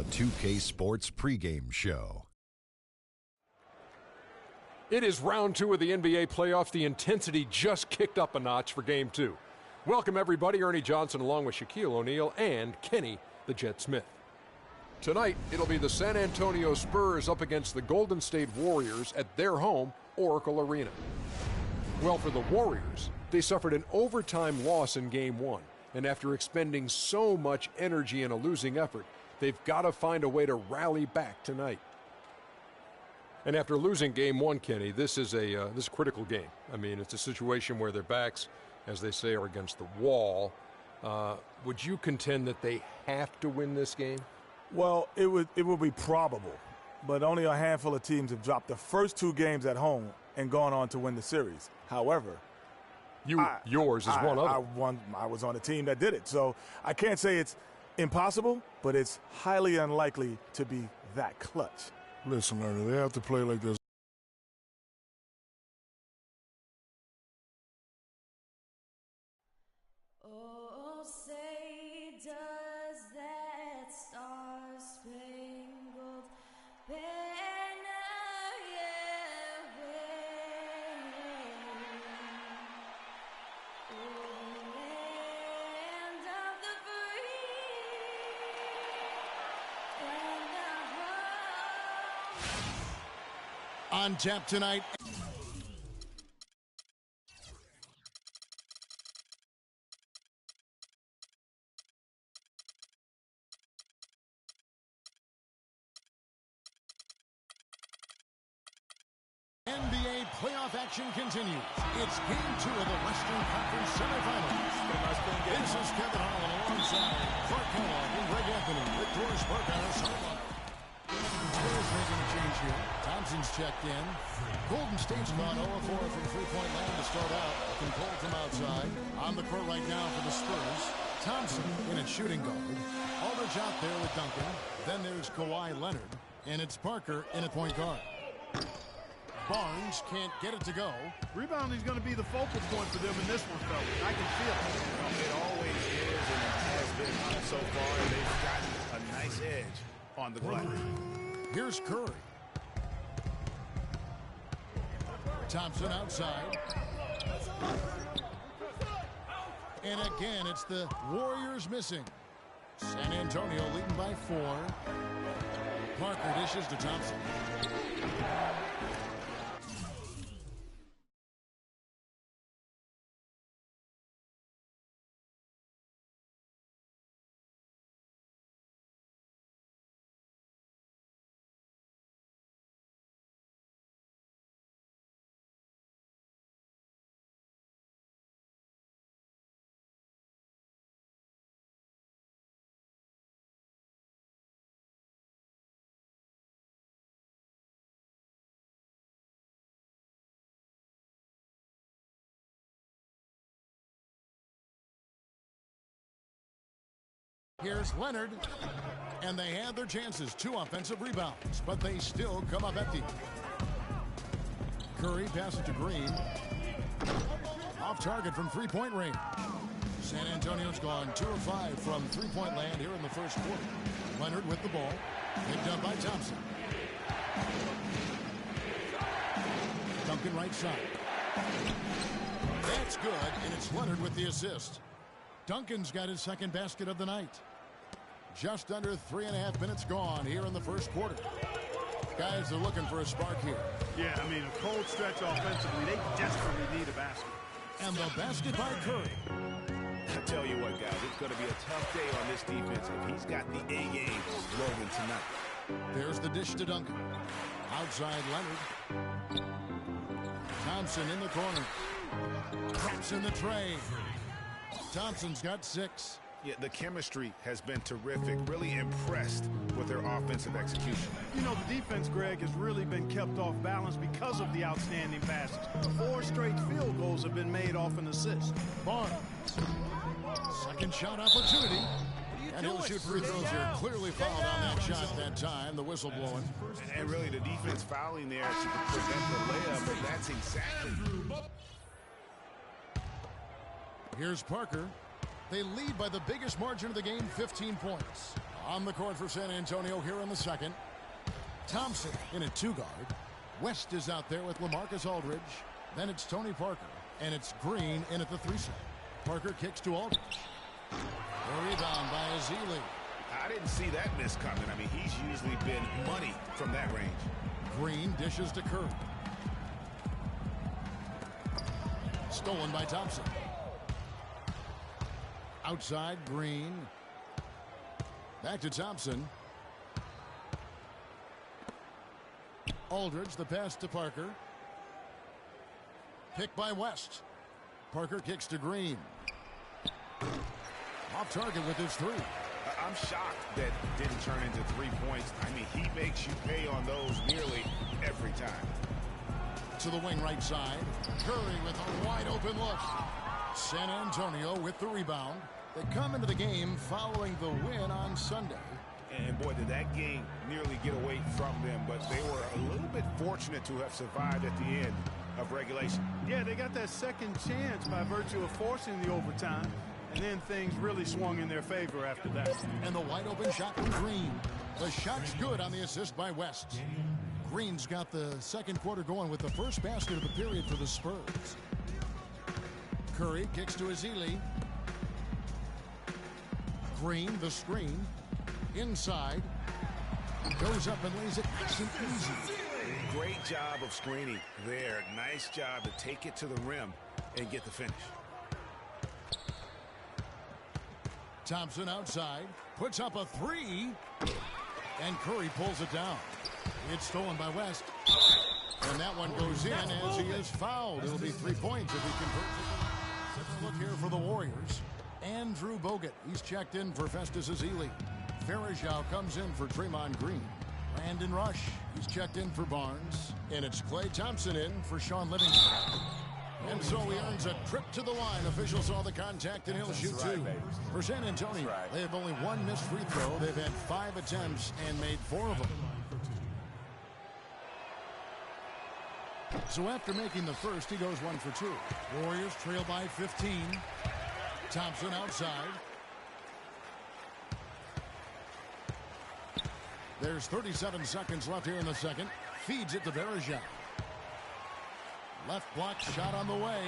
The 2K Sports pregame show. It is round 2 of the NBA playoffs. The intensity just kicked up a notch for game 2. Welcome, everybody. Ernie Johnson along with Shaquille O'Neal and Kenny the Jet Smith. Tonight, it'll be the San Antonio Spurs up against the Golden State Warriors at their home, Oracle Arena. Well, for the Warriors, they suffered an overtime loss in game 1. And after expending so much energy in a losing effort, they've got to find a way to rally back tonight. And after losing game 1, Kenny, this is a critical game. I mean, it's a situation where their backs, as they say, are against the wall. Would you contend that they have to win this game? Well, it would be probable, but only a handful of teams have dropped the first 2 games at home and gone on to win the series. However, yours is one of them. I was on a team that did it, so I can't say it's impossible, but it's highly unlikely to be that clutch. Listen, Ernie, they have to play like this. Oh, say does that star-spangled banner yet wave o'er the land of the free and the home. On tap tonight. NBA playoff action continues. It's game 2 of the Western Conference semifinals. This is Kevin Holland alongside Clark Kellogg and Greg Anthony with Doris Burke on our sideline. Spurs making a change here. Thompson's checked in. Golden State's gone 0-4 from three-point land to start out. Controlled from outside. On the court right now for the Spurs. Thompson in at shooting guard. Aldridge out there with Duncan. Then there's Kawhi Leonard. And it's Parker in at point guard. Barnes can't get it to go. Rebounding is going to be the focal point for them in this one, fellas. I can feel it. It always is, and it has been so far. They've gotten a nice edge on the glass. Here's Curry. Thompson outside. And again, it's the Warriors missing. San Antonio leading by 4. Parker dishes to Thompson. Here's Leonard, and they had their chances. 2 offensive rebounds, but they still come up empty. Curry passes to Green. Off target from three-point range. San Antonio's gone 2 of 5 from three-point land here in the first quarter. Leonard with the ball. Picked up by Thompson. Duncan right side. That's good, and it's Leonard with the assist. Duncan's got his second basket of the night. Just under 3.5 minutes gone here in the first quarter. Guys are looking for a spark here. Yeah, I mean, a cold stretch offensively. They desperately need a basket. And the basket by Curry. I tell you what, guys, it's going to be a tough day on this defense if he's got the A game rolling tonight. There's the dish to Duncan. Outside Leonard. Thompson in the corner. Drops in the tray. Thompson's got 6. Yeah, the chemistry has been terrific. Really impressed with their offensive execution. You know, the defense, Greg, has really been kept off balance because of the outstanding passes. 4 straight field goals have been made off an assist. Barnes. Second shot opportunity. And he'll shoot free throws here. Clearly fouled on that shot that time. The whistle blowing. And really the defense fouling there to prevent the layup, and that's exactly. Here's Parker. They lead by the biggest margin of the game, 15 points. On the court for San Antonio here in the second. Thompson in at 2 guard. West is out there with LaMarcus Aldridge. Then it's Tony Parker. And it's Green in at the 3 set. Parker kicks to Aldridge. A rebound by Ezeli. I didn't see that miss coming. I mean, he's usually been money from that range. Green dishes to Curry. Stolen by Thompson. Outside, Green. Back to Thompson. Aldridge, the pass to Parker. Picked by West. Parker kicks to Green. Off target with his 3. I'm shocked that didn't turn into 3 points. I mean, he makes you pay on those nearly every time. To the wing right side. Curry with a wide open look. San Antonio with the rebound. They come into the game following the win on Sunday. And boy, did that game nearly get away from them, but they were a little bit fortunate to have survived at the end of regulation. Yeah, they got that second chance by virtue of forcing the overtime, and then things really swung in their favor after that. And the wide open shot from Green. The shot's good on the assist by West. Green's got the second quarter going with the first basket of the period for the Spurs. Curry kicks to Ezeli. Green, the screen. Inside. Goes up and lays it nice and easy. Great job of screening there. Nice job to take it to the rim and get the finish. Thompson outside. Puts up a 3. And Curry pulls it down. It's stolen by West. And that one goes in as he is fouled. It'll be 3 points if he converts it. Let's look here for the Warriors. Andrew Bogut. He's checked in for Festus Ezeli. Varejao comes in for Draymond Green. Brandon Rush. He's checked in for Barnes. And it's Klay Thompson in for Sean Livingston. And so he earns a trip to the line. Officials saw the contact and he'll shoot 2. For San Antonio, they have only 1 missed free throw. They've had 5 attempts and made 4 of them. So after making the first, he goes 1 for 2. Warriors trail by 15. Thompson outside. There's 37 seconds left here in the second. Feeds it to Varejao. Left block shot on the way.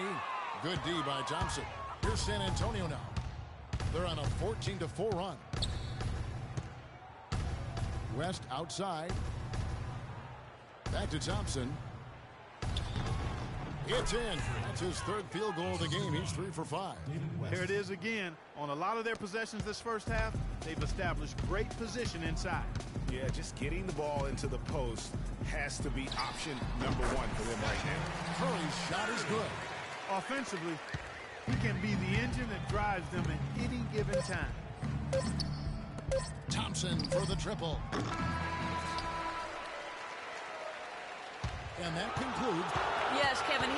Good D by Thompson. Here's San Antonio now. They're on a 14-4 run. West outside. Back to Thompson. It's in. That's his 3rd field goal of the game. He's 3 for 5. Here it is again. On a lot of their possessions this first half, they've established great position inside. Yeah, just getting the ball into the post has to be option number 1 for them right now. Curry's shot is good. Offensively, he can be the engine that drives them at any given time. Thompson for the triple. And that concludes. Yes, Kevin.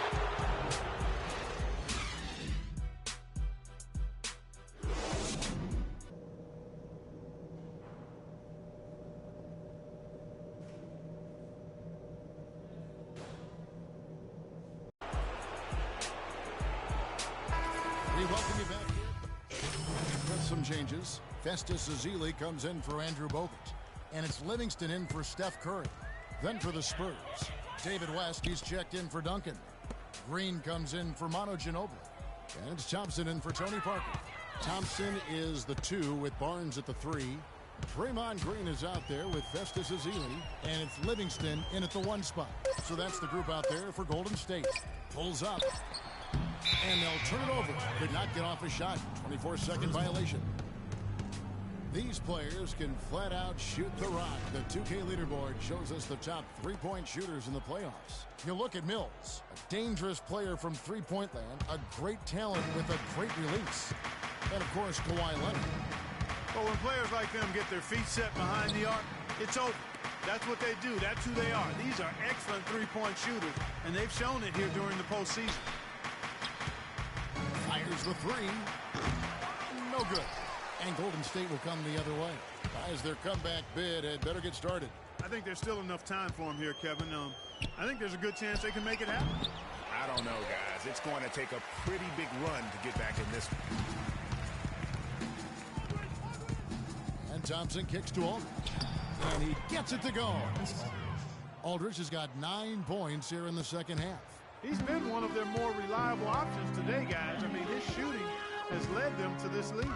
We welcome you back here. With some changes. Festus Ezeli comes in for Andrew Bogut. And it's Livingston in for Steph Curry. Then for the Spurs, David West, he's checked in for Duncan. Green comes in for Manu Ginobili. And it's Thompson in for Tony Parker. Thompson is the 2 with Barnes at the 3. Draymond Green is out there with Festus Ezeli. And it's Livingston in at the 1 spot. So that's the group out there for Golden State. Pulls up. And they'll turn it over. Could not get off a shot. 24-second violation. These players can flat out shoot the rock. The 2K leaderboard shows us the top 3-point shooters in the playoffs. You look at Mills, a dangerous player from three-point land, a great talent with a great release. And of course, Kawhi Leonard. But when players like them get their feet set behind the arc, it's over. That's what they do. That's who they are. These are excellent three-point shooters, and they've shown it here during the postseason. Fires the 3. No good. And Golden State will come the other way. As their comeback bid had better get started. I think there's still enough time for them here, Kevin. I think there's a good chance they can make it happen. I don't know, guys. It's going to take a pretty big run to get back in this one. And Thompson kicks to Aldridge. And he gets it to go. Aldridge has got 9 points here in the second half. He's been one of their more reliable options today, guys. I mean, his shooting has led them to this lead.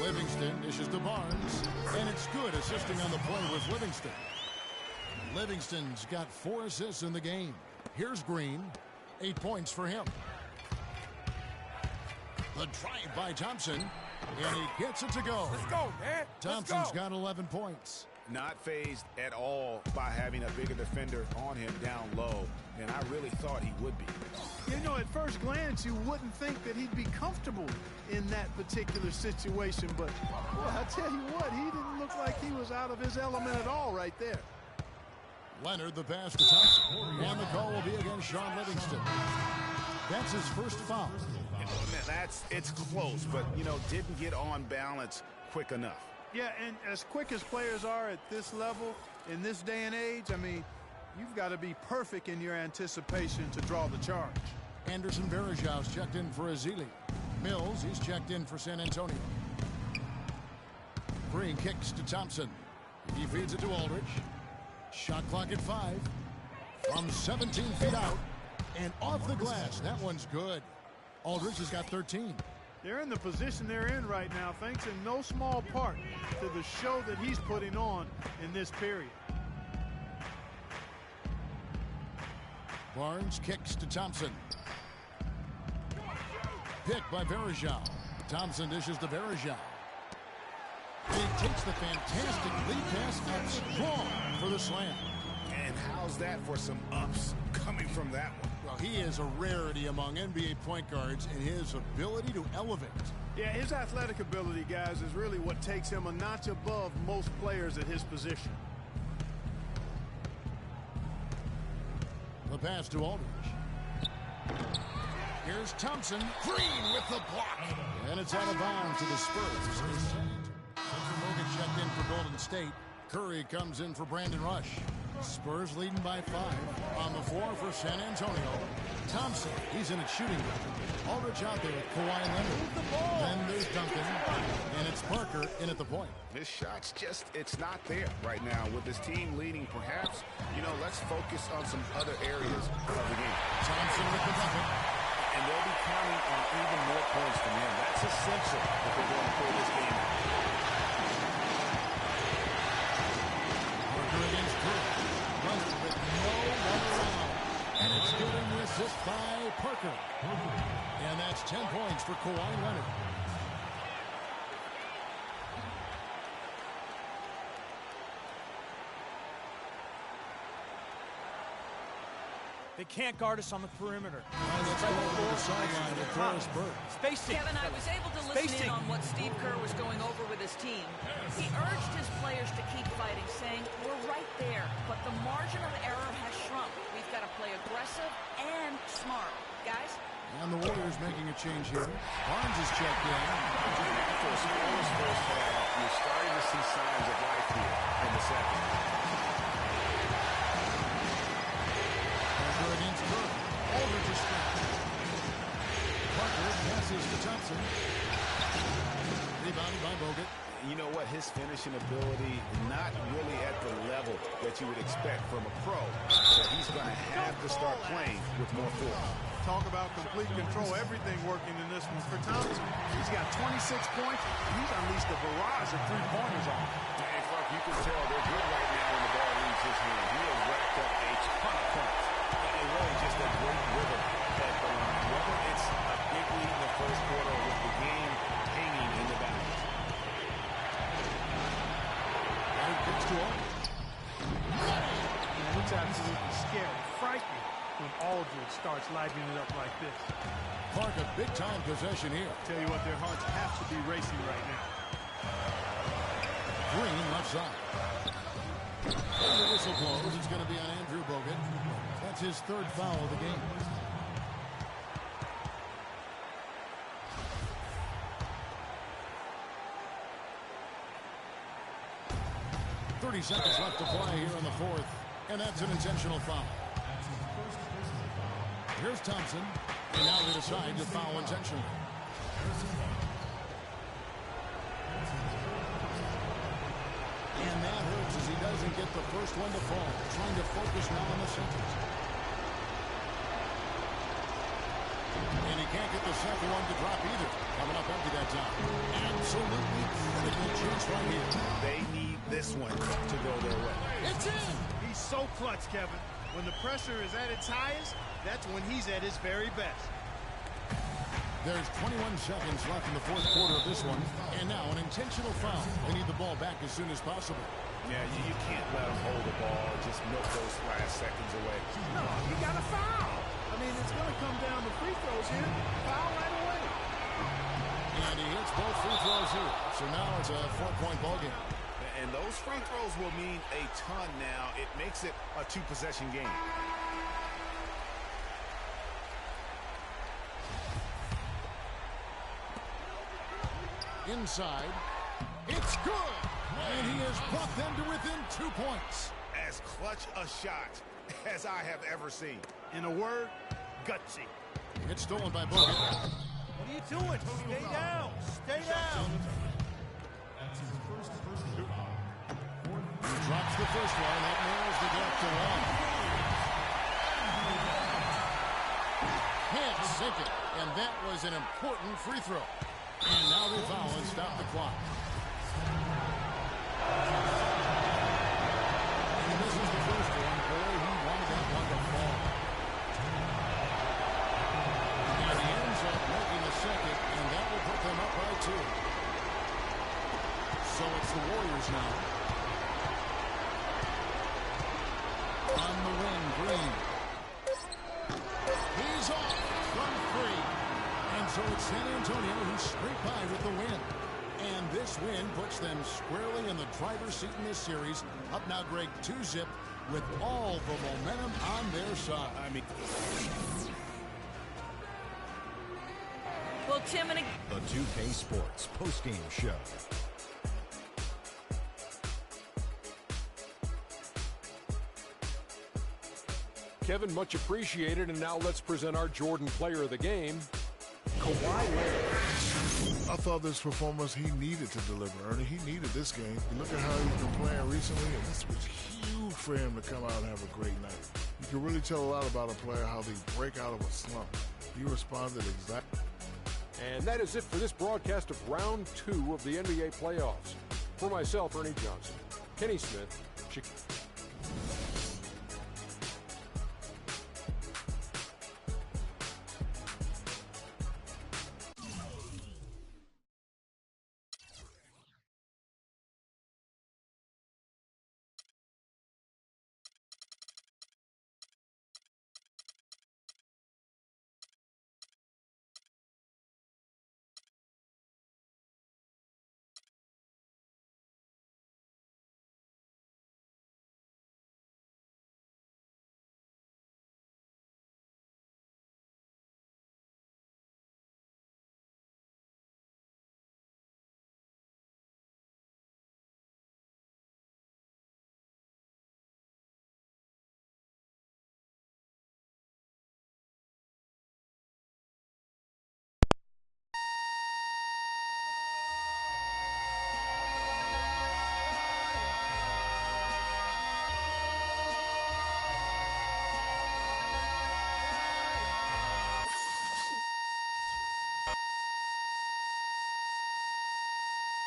Livingston dishes to Barnes, and it's good assisting on the play with Livingston. Livingston's got 4 assists in the game. Here's Green, 8 points for him. The drive by Thompson, and he gets it to go. Let's go, man. Thompson's got 11 points. Not phased at all by having a bigger defender on him down low, and I really thought he would be. You know, at first glance, you wouldn't think that he'd be comfortable in that particular situation, but boy, I tell you what, he didn't look like he was out of his element at all right there. Leonard the pass to Thompson, and the call will be against Sean Livingston. That's his first foul. It's close, but, you know, didn't get on balance quick enough. Yeah, and as quick as players are at this level, in this day and age, I mean, you've got to be perfect in your anticipation to draw the charge. Anderson Varejau's checked in for Ezeli. Mills, he's checked in for San Antonio. Green kicks to Thompson. He feeds it to Aldridge. Shot clock at 5. From 17 feet out. And off the glass. That one's good. Aldridge has got 13. They're in the position they're in right now, thanks in no small part to the show that he's putting on in this period. Barnes kicks to Thompson. Picked by Varejao. Thompson dishes to Varejao. He takes the fantastic lead pass out strong for the slam. And how's that for some ups coming from that one? Well, he is a rarity among NBA point guards in his ability to elevate. Yeah, his athletic ability, guys, is really what takes him a notch above most players at his position. The pass to Aldridge. Here's Thompson. Green with the block. And it's out of bounds to the Spurs. Spencer Bogut checked in for Golden State. Curry comes in for Brandon Rush. Spurs leading by 5. On the floor for San Antonio. Thompson, he's in at shooting. Aldridge out there with Kawhi Leonard. Then there's Duncan. And it's Parker in at the point. His shot's just, it's not there right now. With his team leading, perhaps, you know, let's focus on some other areas of the game. Thompson with the bucket. And they'll be counting on even more points from him. That's essential if they're going to pull this game out. Parker against Curry. Leonard with no one around. And it's good in the assist by Parker. And that's 10 points for Kawhi Leonard. They can't guard us on the perimeter. Let's go over to the sideline with Doris Burke. Spacing. Kevin, I was able to listen in on what Steve Kerr was going over with his team. He urged his players to keep fighting, saying, we're right there, but the margin of error has shrunk. We've got to play aggressive and smart. Guys? And the Warriors making a change here. Barnes is checked in. After a scoreless first half, you're starting to see signs of life here in the second. Parker against Burke. Aldridge is stopped. Parker passes to Thompson. Rebounded by Bogut. You know what? His finishing ability, not really at the level that you would expect from a pro. So he's going to have to start playing with more force. Talk about complete control. Everything working in this one for Thompson. He's got 26 points. He's unleashed a barrage of three-pointers on him. And Clark, you can tell they're good right now when the ball leaves his hand. He has racked up a ton of points. And really just a great rhythm at the line. Whether it's a big lead in the first quarter with the game hanging in the balance. And he kicks to Aldridge. It's absolutely scary, frightening when Aldridge starts lighting it up like this. Clark, a big-time possession here. Tell you what, their hearts have to be racing right now. Green left side. And the whistle blows. It's going to be on Andrew Bogut. That's his 3rd foul of the game. .30 seconds left to play here in the 4th. And that's an intentional foul. Here's Thompson. And now they decide to foul intentionally. doesn't get the first one to fall. Trying to focus now on the second. And he can't get the second one to drop either. Coming up empty that time. Absolutely critical chance right here. They need this one to go their way. It's in! He's so clutch, Kevin. When the pressure is at its highest, that's when he's at his very best. There's 21 seconds left in the fourth quarter of this one. And now an intentional foul. They need the ball back as soon as possible. Yeah, you can't let them hold the ball and just milk those last seconds away. No, you got to foul. I mean, it's going to come down to free throws here. Foul right away. And he hits both free throws here. So now it's a 4-point ball game. And those free throws will mean a ton now. It makes it a 2-possession game. Inside. It's good. And he has brought them to within 2 points. As clutch a shot as I have ever seen. In a word, gutsy. It's stolen by Bogut. What are you doing? Stay down. Stay down. He drops the first one. That narrows the gap to 1. Can't sink it. And that was an important free throw. And now they foul and stop the clock. And this is the first one. Boy, he wanted that one to fall. And he ends up making the second, and that will put them up by 2. So it's the Warriors now. On the wing, Green. He's off from 3. And so it's San Antonio who scrape by with the win. And this win puts them squarely in the driver's seat in this series. Up now, Greg, 2-zip with all the momentum on their side. I mean, Well, Tim, and The 2K Sports postgame show. Kevin, much appreciated. And now let's present our Jordan player of the game, Kawhi Leonard. I thought this performance he needed to deliver, Ernie. He needed this game. You look at how he's been playing recently, and this was huge for him to come out and have a great night. You can really tell a lot about a player, how they break out of a slump. He responded exactly. And that is it for this broadcast of Round 2 of the NBA playoffs. For myself, Ernie Johnson, Kenny Smith,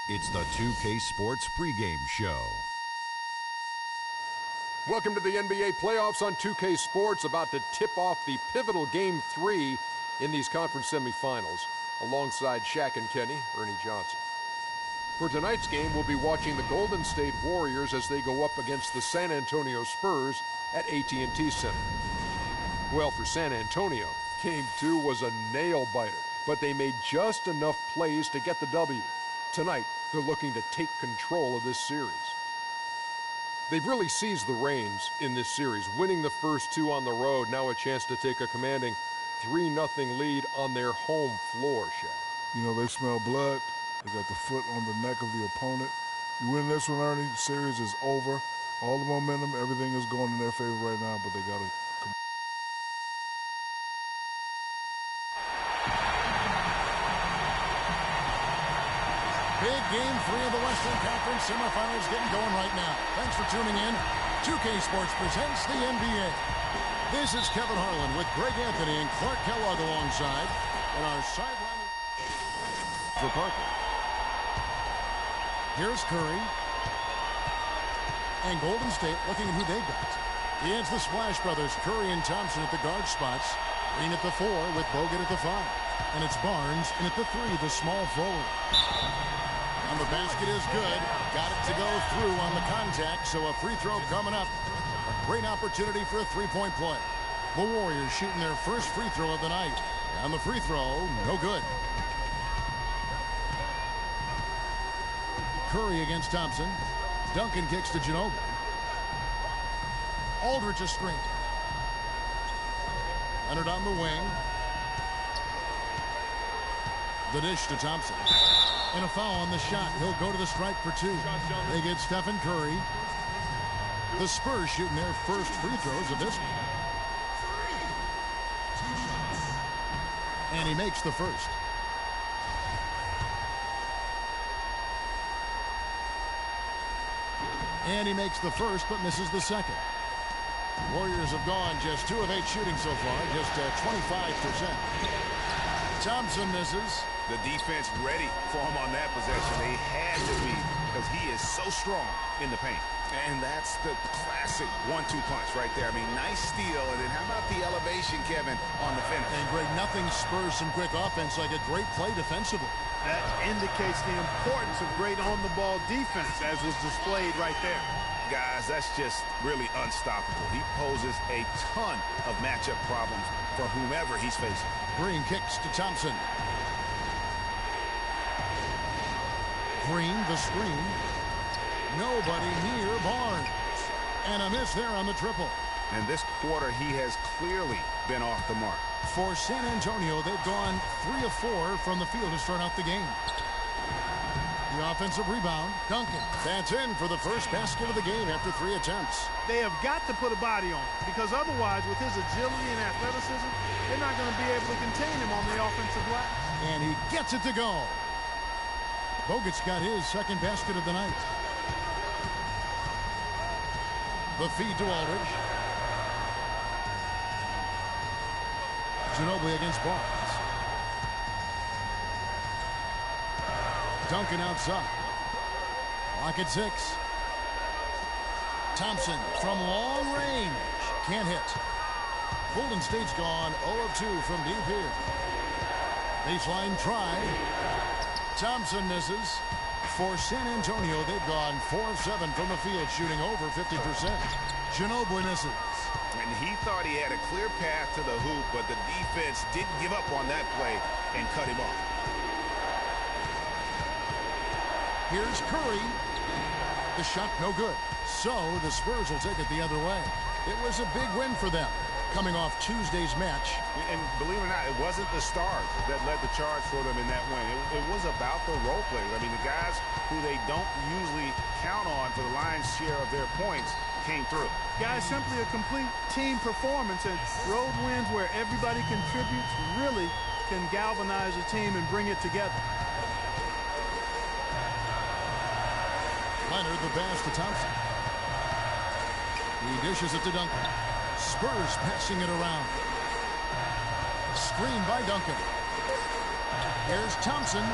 It's the 2K Sports pregame show. welcome to the NBA playoffs on 2K Sports, about to tip off the pivotal Game 3 in these conference semifinals. Alongside Shaq and Kenny, Ernie Johnson. For tonight's game, we'll be watching the Golden State Warriors as they go up against the San Antonio Spurs at AT&T Center. Well, for San Antonio, Game 2 was a nail-biter, but they made just enough plays to get the W. Tonight, they're looking to take control of this series. They've really seized the reins in this series, winning the first 2 on the road, now a chance to take a commanding 3-0 lead on their home floor, Shaq. You know, they smell blood. They got the foot on the neck of the opponent. You win this one, Ernie, the series is over. All the momentum, everything is going in their favor right now, but they got to come. Big game 3 of the Western Conference semifinals getting going right now. Thanks for tuning in. 2K Sports presents the NBA. This is Kevin Harlan with Greg Anthony and Clark Kellogg alongside. And our sideline for Parker. Here's Curry. And Golden State looking at who they got. It's the Splash Brothers, Curry and Thompson at the guard spots. Green at the 4 with Bogut at the 5. And it's Barnes in at the 3, the small forward. And the basket is good. Got it to go through on the contact, so a free throw coming up. A great opportunity for a three-point play. The Warriors shooting their first free throw of the night. And the free throw, no good. Curry against Thompson. Duncan kicks to Ginobili. Aldridge a screen. Leonard on the wing. The dish to Thompson. And a foul on the shot. He'll go to the stripe for 2. They get Stephen Curry. The Spurs shooting their first free throws of this one. And he makes the first. And he makes the first, but misses the second. Warriors have gone just 2 of 8 shooting so far, just 25%. Thompson misses. The defense ready for him on that possession. They had to be, because he is so strong in the paint. And that's the classic 1-2 punch right there. I mean, nice steal. And then how about the elevation, Kevin, on the finish? And Greg, nothing spurs some quick offense like a great play defensively. That indicates the importance of great on-the-ball defense, as was displayed right there. Guys, that's just really unstoppable. He poses a ton of matchup problems for whomever he's facing. Green kicks to Thompson. Green, the screen. Nobody near Barnes. And a miss there on the triple. And this quarter, he has clearly been off the mark. For San Antonio, they've gone 3 of 4 from the field to start out the game. The offensive rebound, Duncan. That's in for the first basket of the game after 3 attempts. They have got to put a body on him, because otherwise, with his agility and athleticism, they're not going to be able to contain him on the offensive glass. And he gets it to go. Bogut's got his second basket of the night. The feed to Aldridge. Ginobili against Barnes. Duncan outside. Lock at 6. Thompson from long range. Can't hit. Golden State's gone 0 of 2 from deep here. Baseline try. Thompson misses. For San Antonio, they've gone 4 of 7 from the field, shooting over 50%. Ginobili misses. And he thought he had a clear path to the hoop, but the defense didn't give up on that play and cut him off. Here's Curry. The shot no good. So the Spurs will take it the other way. It was a big win for them, coming off Tuesday's match. And believe it or not, it wasn't the stars that led the charge for them in that win. It was about the role players. I mean, the guys who they don't usually count on for the lion's share of their points came through. Guys, simply a complete team performance, and road wins where everybody contributes really can galvanize a team and bring it together. Leonard, the pass to Thompson. He dishes it to Duncan. Spurs passing it around. Screen by Duncan. Here's Thompson.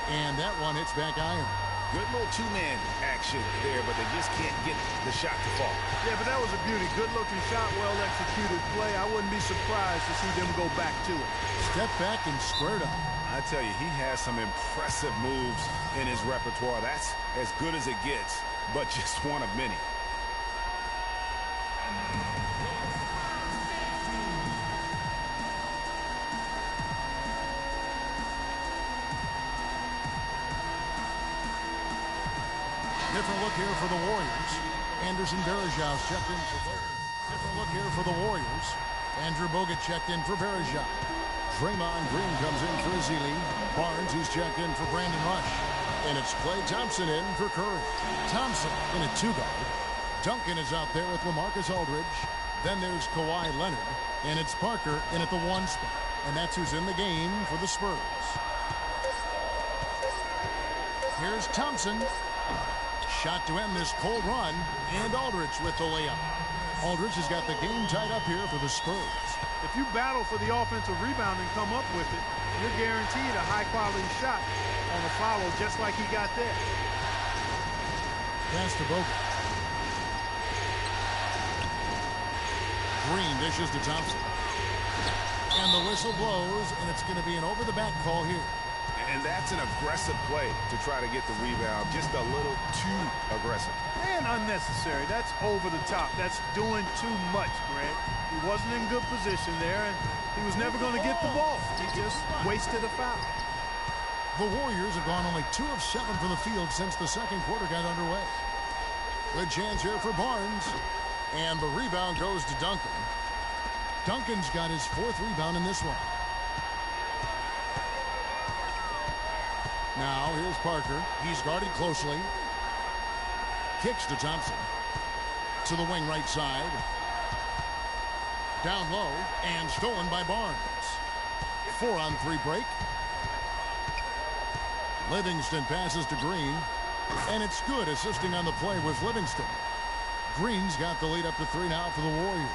And that one hits back iron. Good little two-man action there, but they just can't get the shot to fall. Yeah, but that was a beauty. Good-looking shot, well-executed play. I wouldn't be surprised to see them go back to it. Step back and squared up. I tell you, he has some impressive moves in his repertoire. That's as good as it gets, but just one of many. Different look here for the Warriors. Anderson Varejao checked in for Bogut. Different look here for the Warriors. Andrew Bogut checked in for Varejao. Draymond Green comes in for Ezeli. Barnes, who's checked in for Brandon Rush. And it's Klay Thompson in for Curry. Thompson in a 2-guard. Duncan is out there with LaMarcus Aldridge. Then there's Kawhi Leonard. And it's Parker in at the 1 spot. And that's who's in the game for the Spurs. Here's Thompson. Shot to end this cold run, and Aldridge with the layup. Aldridge has got the game tied up here for the Spurs. If you battle for the offensive rebound and come up with it, you're guaranteed a high-quality shot on a follow just like he got there. Pass to Bogut. Green dishes to Thompson. And the whistle blows, and it's going to be an over-the-back call here. And that's an aggressive play to try to get the rebound. Just a little too aggressive. And unnecessary. That's over the top. That's doing too much, Greg. He wasn't in good position there, and he was never going to get the ball. He just wasted a foul. The Warriors have gone only 2 of 7 from the field since the second quarter got underway. Good chance here for Barnes. And the rebound goes to Duncan. Duncan's got his 4th rebound in this one. Now, here's Parker. He's guarded closely. Kicks to Thompson. To the wing right side. Down low, and stolen by Barnes. 4-on-3 break. Livingston passes to Green. And it's good. Assisting on the play was Livingston. Green's got the lead up to 3 now for the Warriors.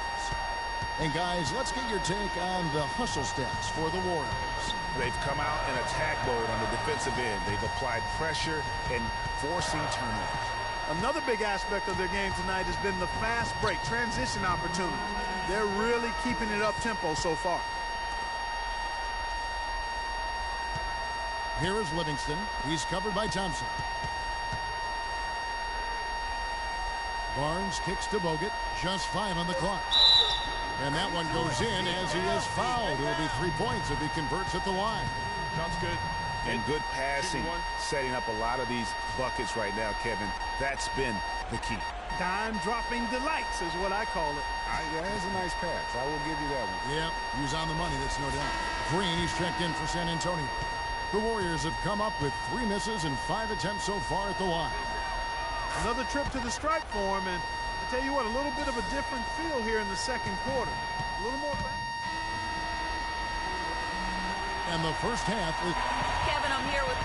And guys, let's get your take on the hustle stats for the Warriors. They've come out in attack mode on the defensive end. They've applied pressure and forcing turnovers. Another big aspect of their game tonight has been the fast break, transition opportunity. They're really keeping it up-tempo so far. Here is Livingston. He's covered by Thompson. Barnes kicks to Bogut. Just 5 on the clock. And that one goes in as he is fouled. It will be 3 points if he converts at the line. Shot's good. And good passing, setting up a lot of these buckets right now, Kevin. That's been the key. Dime-dropping delights is what I call it. That's a nice pass. I will give you that one. Yep, he was on the money, that's no doubt. Green, he's checked in for San Antonio. The Warriors have come up with 3 misses and 5 attempts so far at the line. Another trip to the stripe for him, and I tell you what, a little bit of a different feel here in the second quarter. A little more back. And the first half is... Kevin, I'm here with...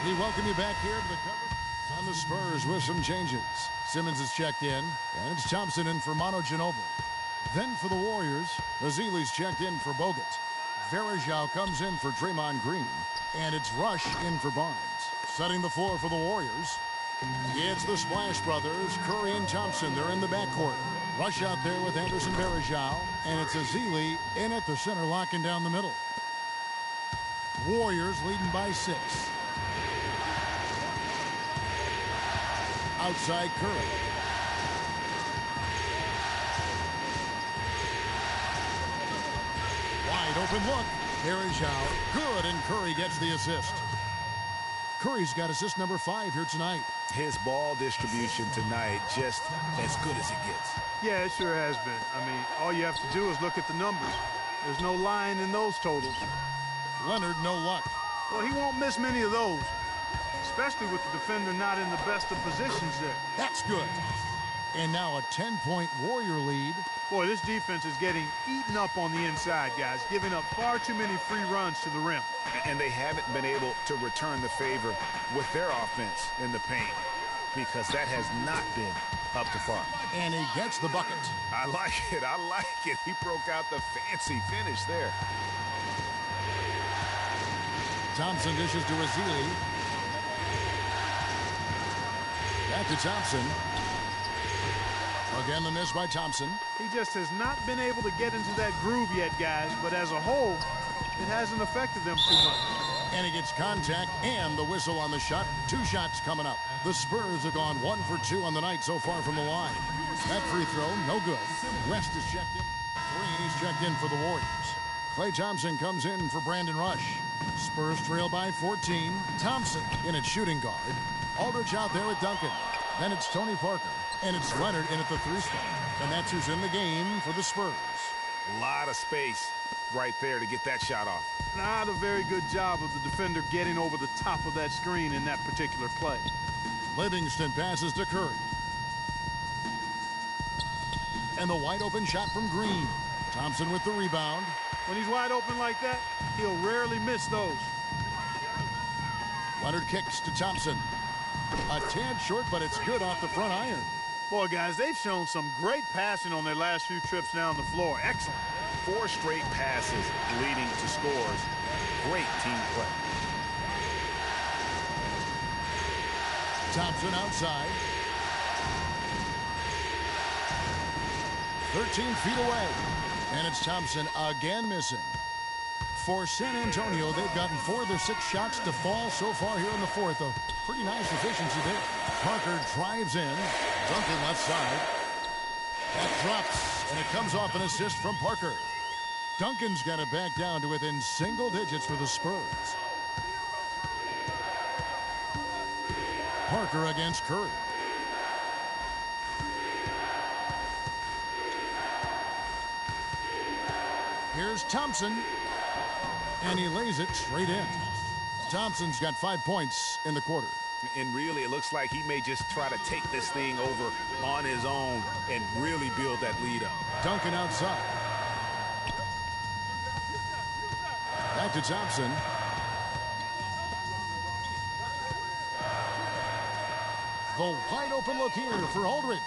We welcome you back here to the cover on the Spurs with some changes. Simmons is checked in, and it's Thompson in for Manu Ginobili. Then for the Warriors, Ezeli's checked in for Bogut. Varejao comes in for Draymond Green, and it's Rush in for Barnes. Setting the floor for the Warriors, it's the Splash Brothers, Curry and Thompson. They're in the backcourt. Rush out there with Anderson Varejao, and it's Ezeli in at the center, locking down the middle. Warriors leading by 6. Outside Curry. Wide open look. Varejao. Good, and Curry gets the assist. Curry's got assist number 5 here tonight. His ball distribution tonight just as good as it gets. Yeah, it sure has been. I mean, all you have to do is look at the numbers. There's no line in those totals. Leonard, no luck. Well, he won't miss many of those, especially with the defender not in the best of positions there. That's good. And now a 10-point Warrior lead. Boy, this defense is getting eaten up on the inside, guys, giving up far too many free runs to the rim. And they haven't been able to return the favor with their offense in the paint because that has not been up to par. And he gets the bucket. I like it. I like it. He broke out the fancy finish there. Thompson dishes to Ezeli. Back to Thompson. Again, the miss by Thompson. He just has not been able to get into that groove yet, guys, but as a whole, it hasn't affected them too much. And he gets contact and the whistle on the shot. 2 shots coming up. The Spurs have gone 1 for 2 on the night so far from the line. That free throw, no good. West is checked in. Green, he's checked in for the Warriors. Klay Thompson comes in for Brandon Rush. Spurs trail by 14. Thompson in at shooting guard. Aldridge out there with Duncan. Then it's Tony Parker. And it's Leonard in at the 3 spot. And that's who's in the game for the Spurs. A lot of space right there to get that shot off. Not a very good job of the defender getting over the top of that screen in that particular play. Livingston passes to Curry. And the wide open shot from Green. Thompson with the rebound. When he's wide open like that, he'll rarely miss those. Leonard kicks to Thompson. A tad short, but it's good off the front iron. Boy, guys, they've shown some great passing on their last few trips down the floor. Excellent. 4 straight passes leading to scores. Great team play. Thompson outside. 13 feet away. And it's Thompson again missing. For San Antonio, they've gotten 4 of their 6 shots to fall so far here in the fourth. A pretty nice efficiency there. Parker drives in. Duncan left side. That drops, and it comes off an assist from Parker. Duncan's got it back down to within single digits for the Spurs. Parker against Curry. Here's Thompson. And he lays it straight in. Thompson's got 5 points in the quarter. And really, it looks like he may just try to take this thing over on his own and really build that lead up. Duncan outside. Back to Thompson. The wide open look here for Aldridge.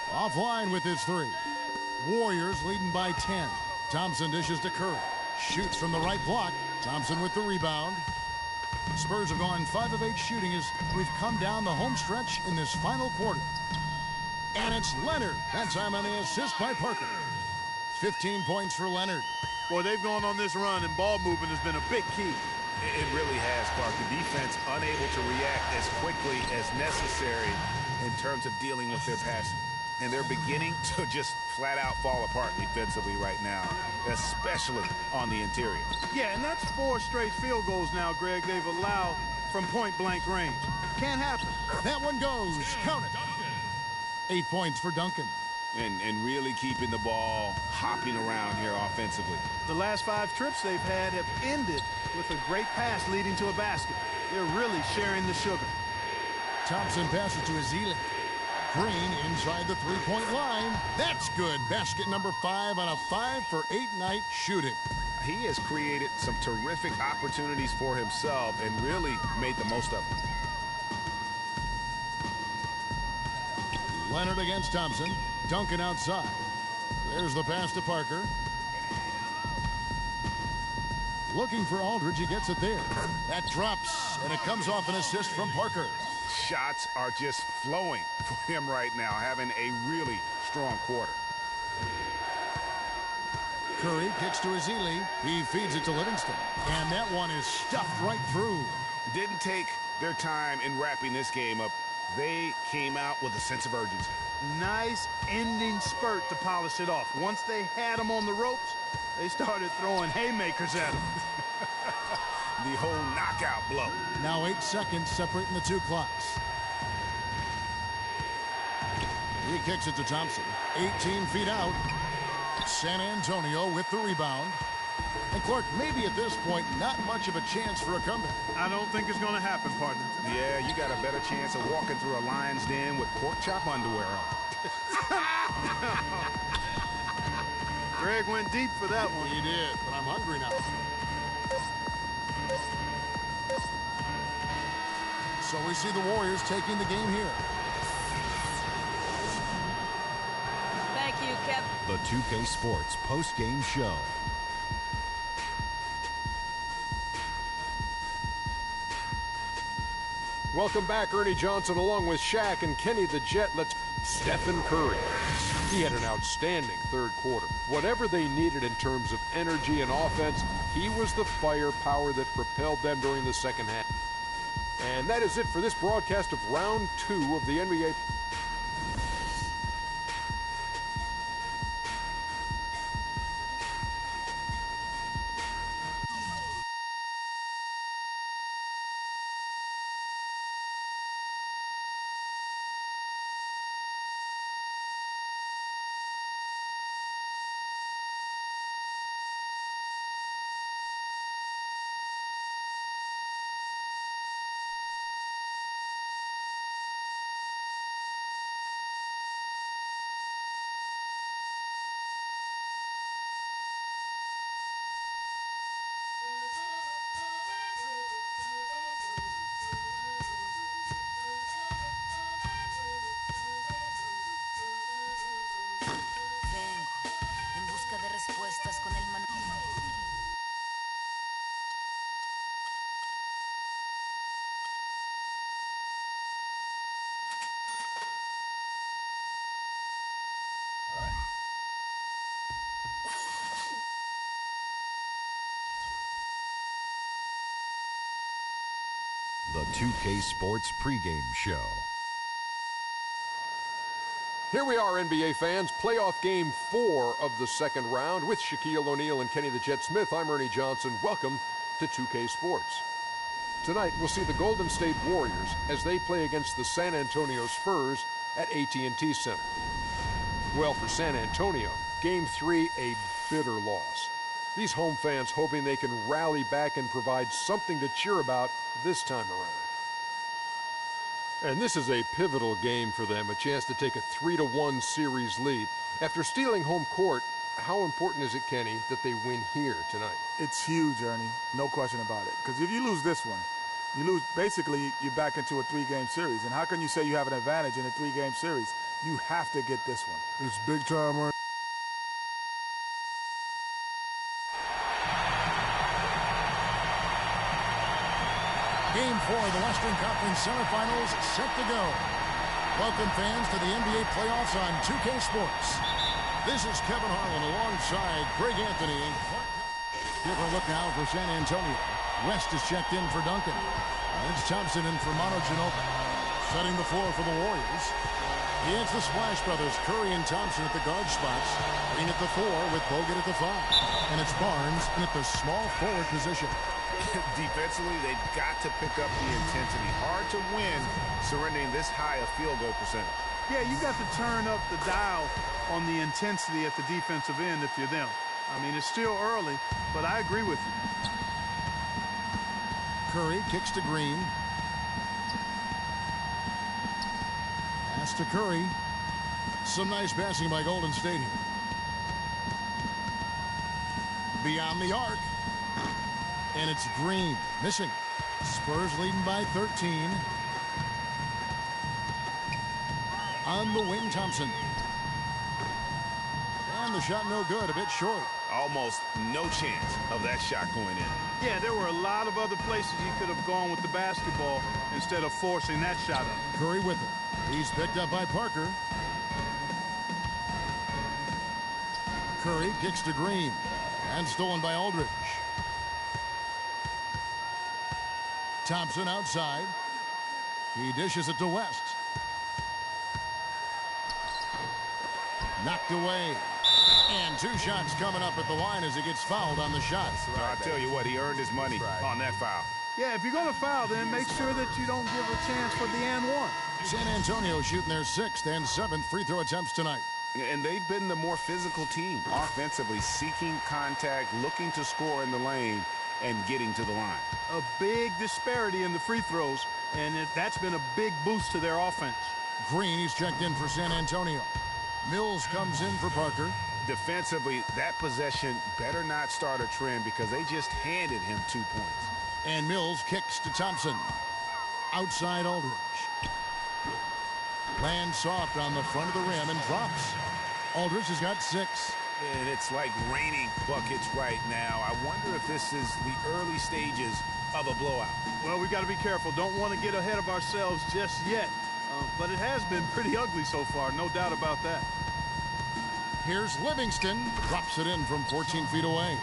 Offline with his 3. Warriors leading by 10. Thompson dishes to Curry. Shoots from the right block. Thompson with the rebound. Spurs have gone 5 of 8 shooting as we've come down the home stretch in this final quarter. And it's Leonard. That time on the assist by Parker. 15 points for Leonard. Boy, they've gone on this run, and ball movement has been a big key. It really has, Clark. The defense unable to react as quickly as necessary in terms of dealing with their passing. And they're beginning to just flat out fall apart defensively right now, especially on the interior. Yeah, and that's 4 straight field goals now, Greg, they've allowed from point-blank range. Can't happen. That one goes. Count it. 8 points for Duncan. And really keeping the ball hopping around here offensively. The last 5 trips they've had have ended with a great pass leading to a basket. They're really sharing the sugar. Thompson passes to Ezeli. Green inside the 3-point line. That's good. Basket number 5 on a 5 for 8 night shooting. He has created some terrific opportunities for himself and really made the most of them. Leonard against Thompson. Duncan outside. There's the pass to Parker. Looking for Aldridge. He gets it there. That drops, and it comes off an assist from Parker. Shots are just flowing for him right now, having a really strong quarter. Curry kicks to Ezeli. He feeds it to Livingston. And that one is stuffed right through. Didn't take their time in wrapping this game up. They came out with a sense of urgency. Nice ending spurt to polish it off. Once they had him on the ropes, they started throwing haymakers at him. The whole knockout blow. Now 8 seconds separating the 2 clocks. He kicks it to Thompson. 18 feet out. San Antonio with the rebound. And Clark, maybe at this point, not much of a chance for a comeback. I don't think it's going to happen, partner. Yeah, you got a better chance of walking through a lion's den with pork chop underwear on. Greg went deep for that one. He did, but I'm hungry now. So we see the Warriors taking the game here. Thank you, Kev. The 2K Sports post-game show. Welcome back, Ernie Johnson, along with Shaq and Kenny the Jet. Let's Stephen Curry. He had an outstanding third quarter. Whatever they needed in terms of energy and offense, he was the firepower that propelled them during the second half. And that is it for this broadcast of Round 2 of the NBA the 2K Sports pregame show. Here we are, NBA fans. Playoff game 4 of the second round with Shaquille O'Neal and Kenny the Jet Smith. I'm Ernie Johnson. Welcome to 2K Sports. Tonight, we'll see the Golden State Warriors as they play against the San Antonio Spurs at AT&T Center. Well, for San Antonio, Game 3, a bitter loss. These home fans hoping they can rally back and provide something to cheer about this time around. And this is a pivotal game for them, a chance to take a 3-1 series lead. After stealing home court, how important is it, Kenny, that they win here tonight? It's huge, Ernie. No question about it. Because if you lose this one, you lose, basically, you're back into a 3-game series. And how can you say you have an advantage in a 3-game series? You have to get this one. It's big time, Ernie. Game 4 of the Western Conference semifinals set to go. Welcome, fans, to the NBA playoffs on 2K Sports. This is Kevin Harlan alongside Greg Anthony and Clark. Different look now for San Antonio. West is checked in for Duncan. It's Thompson in for Manu Ginobili. Setting the floor for the Warriors. It's the Splash Brothers, Curry and Thompson at the guard spots. Green at the 4 with Bogut at the 5. And it's Barnes in at the small forward position. Defensively, they've got to pick up the intensity. Hard to win surrendering this high a field goal percentage. Yeah, you got to turn up the dial on the intensity at the defensive end if you're them. I mean, it's still early, but I agree with you. Curry kicks to Green. Pass to Curry. Some nice passing by Golden State here. Beyond the arc. And it's Green missing. Spurs leading by 13. On the wing, Thompson. And the shot no good, a bit short. Almost no chance of that shot going in. Yeah, there were a lot of other places he could have gone with the basketball instead of forcing that shot up. Curry with it. He's picked up by Parker. Curry kicks to Green. And stolen by Aldridge. Thompson outside. He dishes it to West. Knocked away. And 2 shots coming up at the line as he gets fouled on the shot. I'll tell you what, he earned his money on that foul. Yeah, if you're going to foul, then make sure that you don't give a chance for the and one. San Antonio shooting their 6th and 7th free throw attempts tonight. And they've been the more physical team, offensively, seeking contact, looking to score in the lane, and getting to the line. A big disparity in the free throws, and that's been a big boost to their offense. Green, he's checked in for San Antonio. Mills comes in for Parker. Defensively, that possession better not start a trend because they just handed him 2 points. And Mills kicks to Thompson. Outside Aldridge. Lands soft on the front of the rim and drops. Aldridge has got 6. And it's like raining buckets right now. I wonder if this is the early stages of a blowout. Well, we got to be careful. Don't want to get ahead of ourselves just yet. But it has been pretty ugly so far, no doubt about that. Here's Livingston. Drops it in from 14 feet away.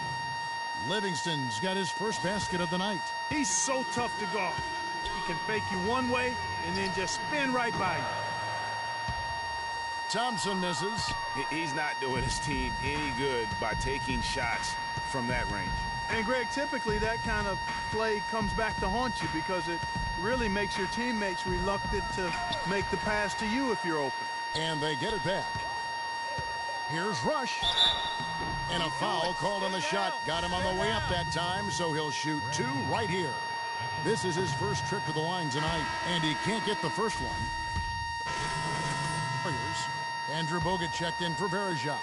Livingston's got his first basket of the night. He's so tough to guard. He can fake you one way and then just spin right by you. Thompson misses. He's not doing his team any good by taking shots from that range. And, Greg, typically that kind of play comes back to haunt you because it really makes your teammates reluctant to make the pass to you if you're open. And they get it back. Here's Rush. And a foul called on the shot. Got him on the way up that time, so he'll shoot 2 right here. This is his first trip to the line tonight, and he can't get the first one. Warriors. Andrew Bogut checked in for Verejao.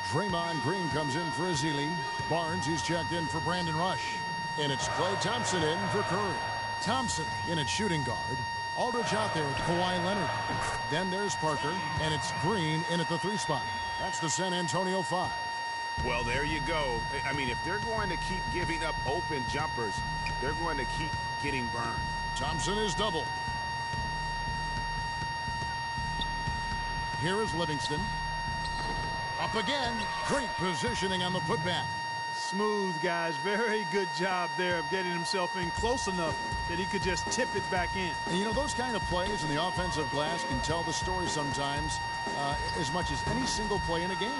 Draymond Green comes in for Ezeli. Barnes, he's checked in for Brandon Rush. And it's Klay Thompson in for Curry. Thompson in at shooting guard. Aldridge out there with Kawhi Leonard. Then there's Parker, and it's Green in at the 3 spot. That's the San Antonio 5. Well, there you go. I mean, if they're going to keep giving up open jumpers, they're going to keep getting burned. Thompson is double. Here is Livingston. Up again. Great positioning on the putback. Smooth, guys. Very good job there of getting himself in close enough that he could just tip it back in. And you know, those kind of plays in the offensive glass can tell the story sometimes as much as any single play in a game.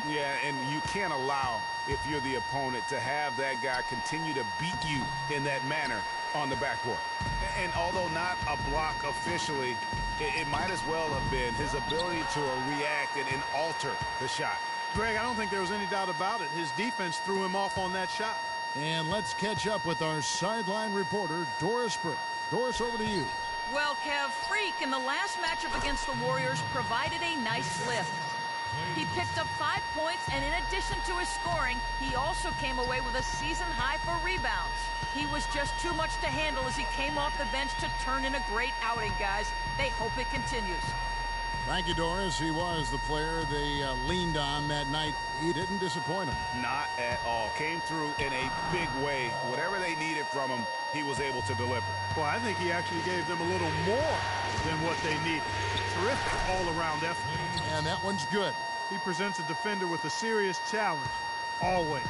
Yeah, and you can't allow, if you're the opponent, to have that guy continue to beat you in that manner on the backboard. And although not a block officially, it might as well have been his ability to react and alter the shot. Greg, I don't think there was any doubt about it. His defense threw him off on that shot. And let's catch up with our sideline reporter, Doris Burke. Doris, over to you. Well, Kev, Freak in the last matchup against the Warriors provided a nice lift. He picked up 5 points, and in addition to his scoring, he also came away with a season high for rebounds. He was just too much to handle as he came off the bench to turn in a great outing, guys. They hope it continues. Thank you, Doris. He was the player they leaned on that night. He didn't disappoint them. Not at all. Came through in a big way. Whatever they needed from him, he was able to deliver. Well, I think he actually gave them a little more than what they needed. Terrific all-around effort. And that one's good. He presents a defender with a serious challenge, always.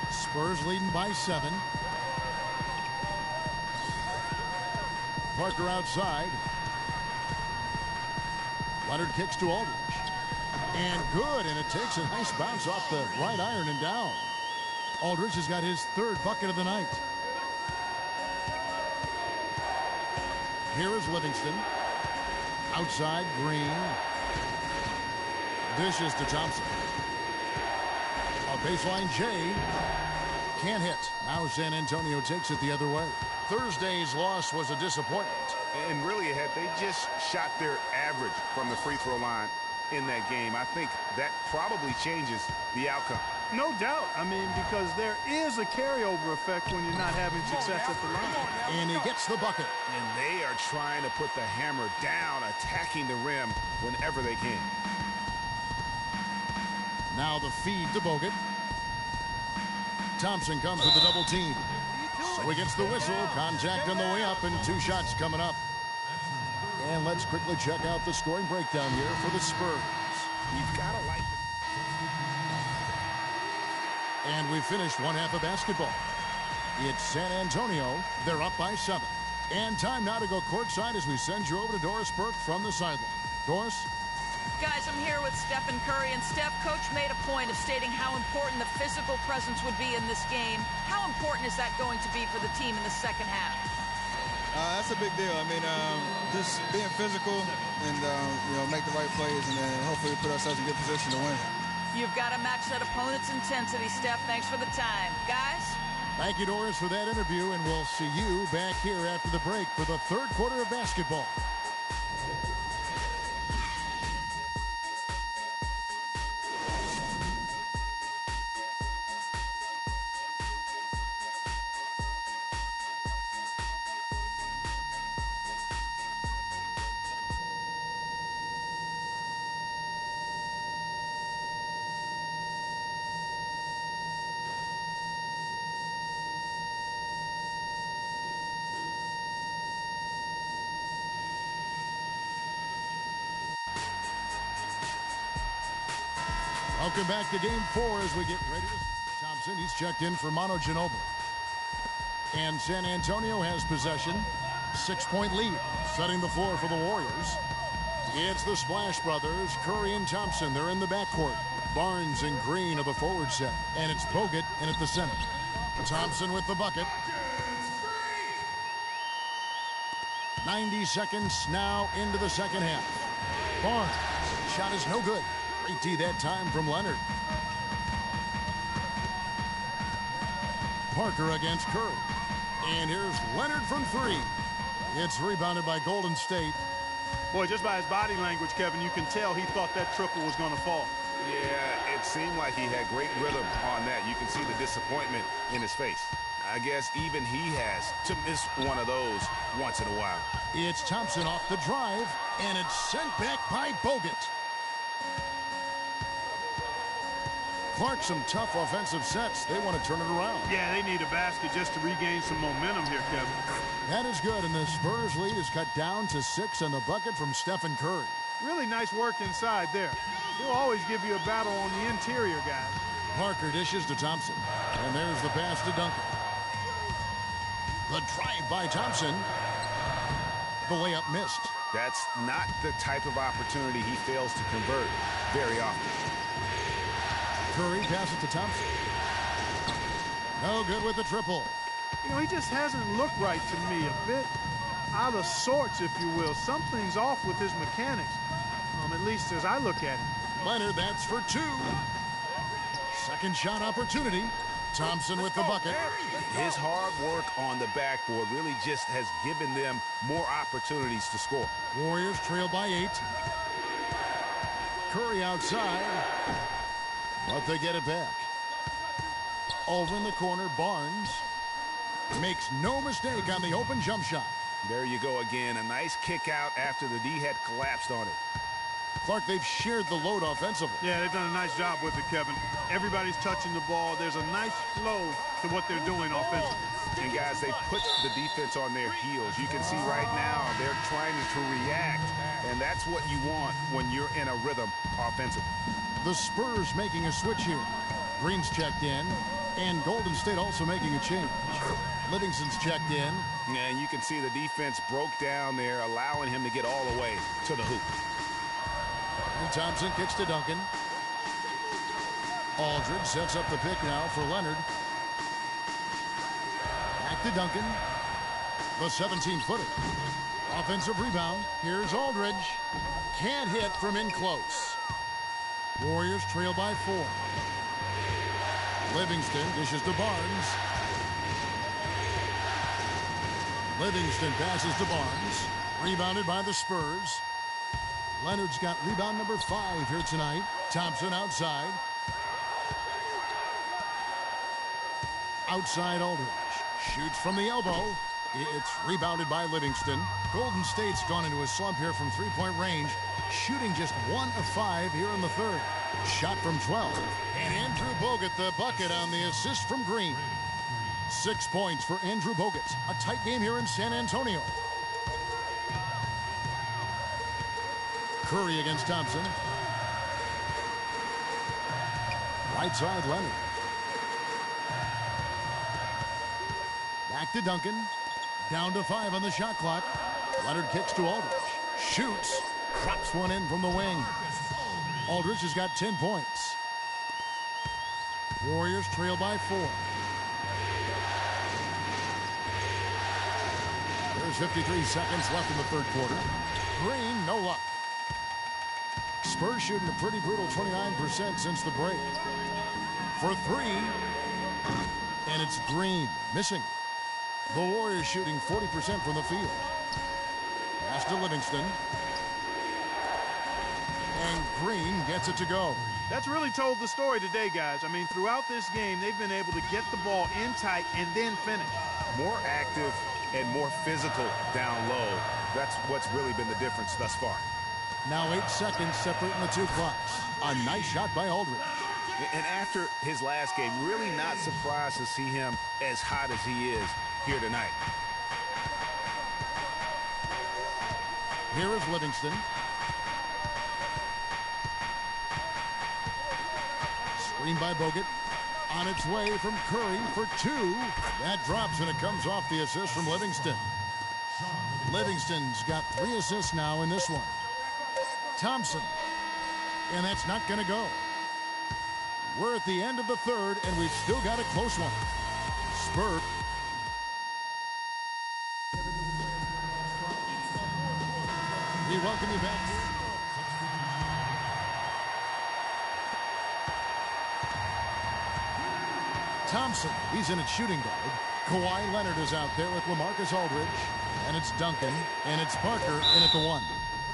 Spurs leading by 7. Parker outside. Leonard kicks to Aldridge. And good, and it takes a nice bounce off the right iron and down. Aldridge has got his 3rd bucket of the night. Here is Livingston. Outside, Green. Dishes to Thompson. A baseline J. Can't hit. Now San Antonio takes it the other way. Thursday's loss was a disappointment. And really, had they just shot their average from the free throw line in that game, I think that probably changes the outcome. No doubt. I mean, because there is a carryover effect when you're not having success at the line. And he gets the bucket. And they are trying to put the hammer down, attacking the rim whenever they can. Now the feed to Bogut. Thompson comes with the double team. So he gets the whistle. Contact on the way up, and 2 shots coming up. And let's quickly check out the scoring breakdown here for the Spurs. You've got to like it. And we finished one half of basketball. It's San Antonio. They're up by 7. And time now to go courtside as we send you over to Doris Burke from the sideline. Doris? Guys, I'm here with Stephen Curry, and Steph, Coach made a point of stating how important the physical presence would be in this game. How important is that going to be for the team in the second half? That's a big deal. I mean, just being physical and, make the right plays, and then hopefully put ourselves in good position to win. You've got to match that opponent's intensity, Steph. Thanks for the time. Guys? Thank you, Doris, for that interview, and we'll see you back here after the break for the 3rd quarter of basketball. Welcome back to Game 4 as we get ready. Thompson, he's checked in for Manu Ginobili. And San Antonio has possession. 6-point lead, setting the floor for the Warriors. It's the Splash Brothers, Curry and Thompson. They're in the backcourt. Barnes and Green are the forward set. And it's Bogut in at the center. Thompson with the bucket. 90 seconds now into the second half. Barnes, shot is no good. Great D that time from Leonard. Parker against Curry. And here's Leonard from 3. It's rebounded by Golden State. Boy, just by his body language, Kevin, you can tell he thought that triple was going to fall. Yeah, it seemed like he had great rhythm on that. You can see the disappointment in his face. I guess even he has to miss one of those once in a while. It's Thompson off the drive, and it's sent back by Bogut. Clark, some tough offensive sets. They want to turn it around. Yeah, they need a basket just to regain some momentum here, Kevin. That is good, and the Spurs lead is cut down to 6 on the bucket from Stephen Curry. Really nice work inside there. He'll always give you a battle on the interior, guys. Parker dishes to Thompson, and there's the pass to Duncan. The drive by Thompson. The layup missed. That's not the type of opportunity he fails to convert very often. Curry passes to Thompson. No good with the triple. You know, he just hasn't looked right to me. A bit out of sorts, if you will. Something's off with his mechanics, at least as I look at him. Leonard, that's for two. Second shot opportunity. Thompson with the bucket. His hard work on the backboard really just has given them more opportunities to score. Warriors trail by 8. Curry outside, but they get it back. Over in the corner, Barnes makes no mistake on the open jump shot. There you go again. A nice kick out after the D had collapsed on it. Clark, they've shared the load offensively. Yeah, they've done a nice job with it, Kevin. Everybody's touching the ball. There's a nice flow to what they're doing offensively. And, guys, they put the defense on their heels. You can see right now they're trying to react, and that's what you want when you're in a rhythm offensively. The Spurs making a switch here. Green's checked in, and Golden State also making a change. Livingston's checked in. And you can see the defense broke down there, allowing him to get all the way to the hoop. And Thompson kicks to Duncan. Aldridge sets up the pick now for Leonard. Back to Duncan. The 17-footer. Offensive rebound. Here's Aldridge. Can't hit from in close. Warriors trail by 4. Livingston dishes to Barnes. Livingston passes to Barnes. Rebounded by the Spurs. Leonard's got rebound number 5 here tonight. Thompson outside. Outside Aldridge. Shoots from the elbow. It's rebounded by Livingston. Golden State's gone into a slump here from three-point range. Shooting just 1 of 5 here in the third. Shot from 12. And Andrew Bogut the bucket on the assist from Green. 6 points for Andrew Bogut. A tight game here in San Antonio. Curry against Thompson. Right side Leonard. Back to Duncan. Down to 5 on the shot clock. Leonard kicks to Aldridge. Shoots. Drops one in from the wing. Aldridge has got 10 points. Warriors trail by 4. There's 53 seconds left in the third quarter. Green, no luck. Spurs shooting a pretty brutal 29% since the break. For 3. And it's Green missing. The Warriors shooting 40% from the field. Pass to Livingston. And Green gets it to go. That's really told the story today, guys. I mean, throughout this game, they've been able to get the ball in tight and then finish. More active and more physical down low. That's what's really been the difference thus far. Now 8 seconds separating the two clocks. A nice shot by Aldridge. And after his last game, really not surprised to see him as hot as he is here tonight. Here is Livingston. Screen by Bogut. On its way from Curry for 2. That drops and it comes off the assist from Livingston. Livingston's got 3 assists now in this one. Thompson. And that's not going to go. We're at the end of the third, and we've still got a close one. Spurs. We welcome you back. Thompson, he's in at shooting guard. Kawhi Leonard is out there with LaMarcus Aldridge. And it's Duncan, and it's Parker in at the 1.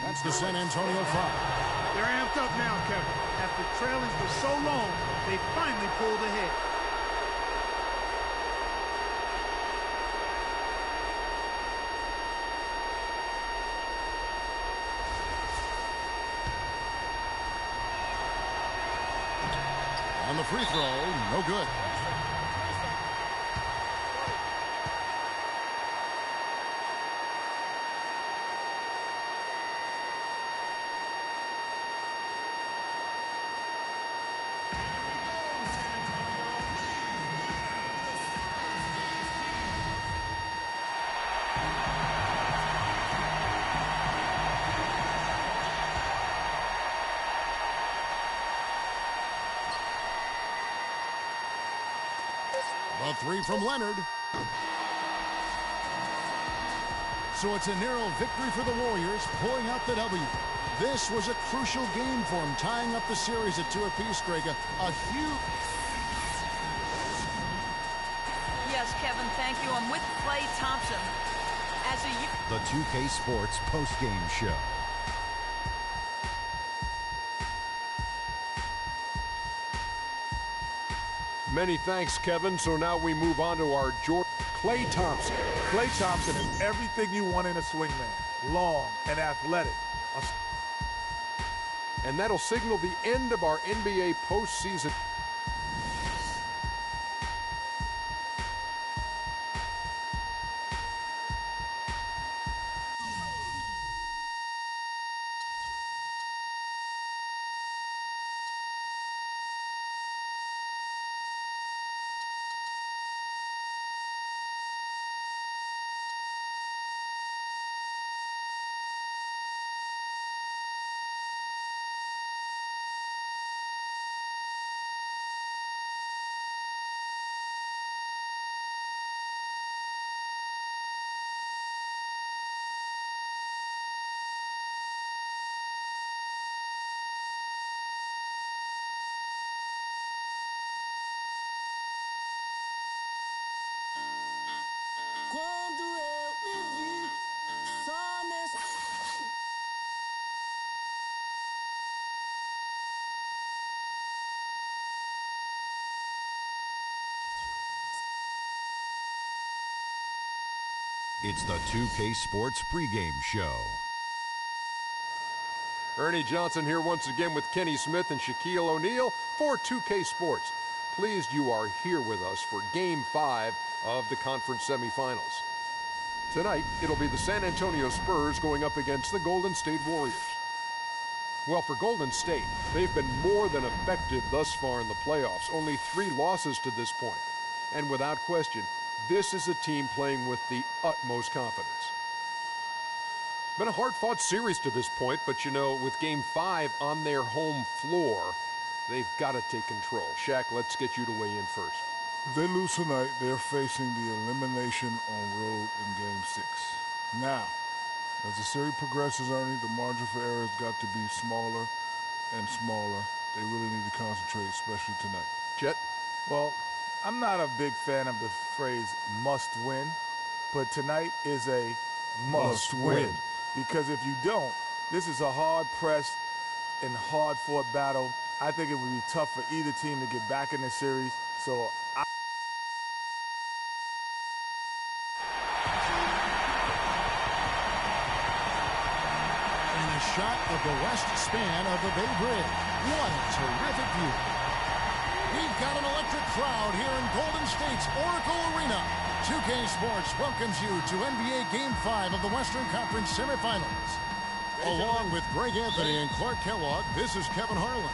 That's the San Antonio 5. They're amped up now, Kevin. After trailing for so long, they finally pulled ahead. On the free throw, no good. A three from Leonard. So it's a narrow victory for the Warriors, pulling out the W. This was a crucial game for him, tying up the series at 2 apiece, Greg. A huge... Yes, Kevin, thank you. I'm with Klay Thompson. The 2K Sports post-game show. Many thanks, Kevin. So now we move on to our Klay Thompson. Klay Thompson is everything you want in a swingman. Long and athletic. And that'll signal the end of our NBA postseason. Quando eu me vi só nesse... It's the 2K Sports pregame show. Ernie Johnson here once again with Kenny Smith and Shaquille O'Neal for 2K Sports. Pleased you are here with us for Game 5 of the conference semifinals. Tonight, it'll be the San Antonio Spurs going up against the Golden State Warriors. Well, for Golden State, they've been more than effective thus far in the playoffs. Only 3 losses to this point. And without question, this is a team playing with the utmost confidence. Been a hard-fought series to this point, but you know, with Game 5 on their home floor, they've got to take control. Shaq, let's get you to weigh in first. If they lose tonight, they're facing the elimination on road in Game 6. Now, as the series progresses, Ernie, the margin for error has got to be smaller and smaller. They really need to concentrate, especially tonight. Jet? Well, I'm not a big fan of the phrase must win, but tonight is a must win. Because if you don't, this is a hard-pressed and hard-fought battle. I think it would be tough for either team to get back in this series. So And a shot of the west span of the Bay Bridge. What a terrific view. We've got an electric crowd here in Golden State's Oracle Arena. 2K Sports welcomes you to NBA Game 5 of the Western Conference semifinals. Along with Greg Anthony and Clark Kellogg, this is Kevin Harlan.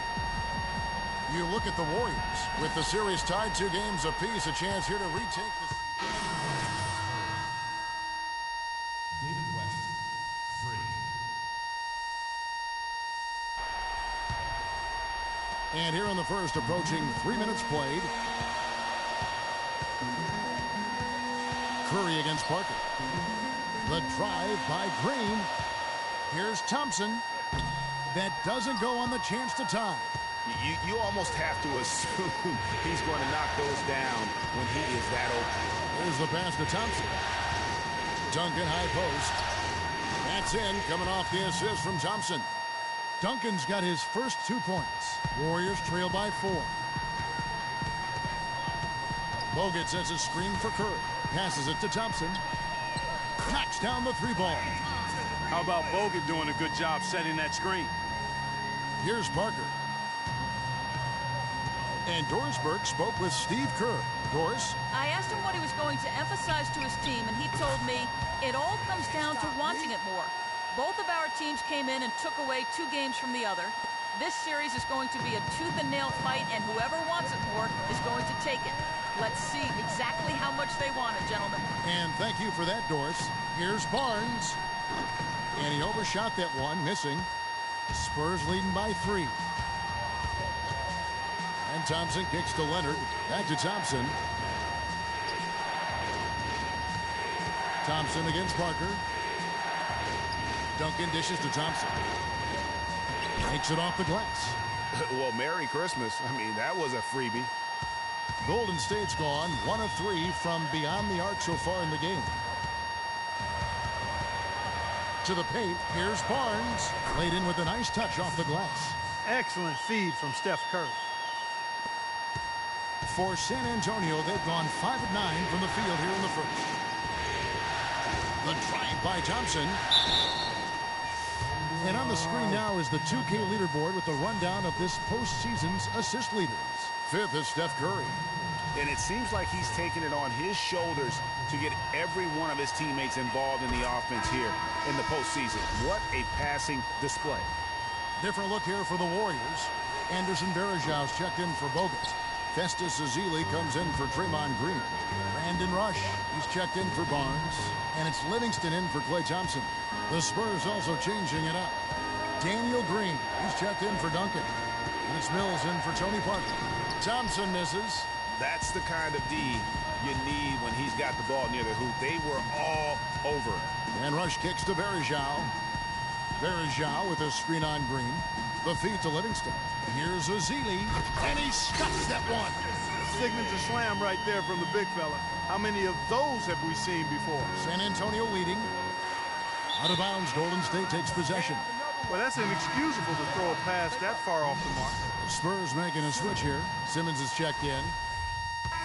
You look at the Warriors. With the series tied 2 games apiece, a chance here to retake this. David West, free. And here in the first, approaching 3 minutes played. Curry against Parker. The drive by Green. Here's Thompson. That doesn't go on the chance to tie. You almost have to assume he's going to knock those down when he is that open. Here's the pass to Thompson. Duncan high post. That's in, coming off the assist from Thompson. Duncan's got his first 2 points. Warriors trail by 4. Bogut sets a screen for Curry. Passes it to Thompson. Knocks down the 3 ball. How about Bogut doing a good job setting that screen? Here's Parker. And Doris Burke spoke with Steve Kerr. Doris? I asked him what he was going to emphasize to his team, and he told me it all comes down to wanting it more. Both of our teams came in and took away 2 games from the other. This series is going to be a tooth-and-nail fight, and whoever wants it more is going to take it. Let's see exactly how much they want it, gentlemen. And thank you for that, Doris. Here's Barnes. And he overshot that one, missing. Spurs leading by 3. And Thompson kicks to Leonard. Back to Thompson. Thompson against Parker. Duncan dishes to Thompson. Takes it off the glass. Well, Merry Christmas. I mean, that was a freebie. Golden State's gone 1 of 3 from beyond the arc so far in the game. To the paint, here's Barnes. Laid in with a nice touch off the glass. Excellent feed from Steph Curry. For San Antonio, they've gone 5 of 9 from the field here in the first. The drive by Thompson. And on the screen now is the 2K leaderboard with the rundown of this postseason's assist leaders. 5th is Steph Curry. And it seems like he's taking it on his shoulders to get every one of his teammates involved in the offense here in the postseason. What a passing display. Different look here for the Warriors. Anderson Varejão's checked in for Bogut. Festus Ezeli comes in for Draymond Green. Brandon Rush, he's checked in for Barnes. And it's Livingston in for Klay Thompson. The Spurs also changing it up. Daniel Green, he's checked in for Duncan. And it's Mills in for Tony Parker. Thompson misses. That's the kind of D you need when he's got the ball near the hoop. They were all over. And Rush kicks to Varejão. Varejão with a screen on Green. The feed to Livingston. Here's Ezeli, and he stuffs that one. Signature slam right there from the big fella. How many of those have we seen before? San Antonio leading. Out of bounds, Golden State takes possession. Well, that's inexcusable to throw a pass that far off the mark. The Spurs making a switch here. Simmons is checked in.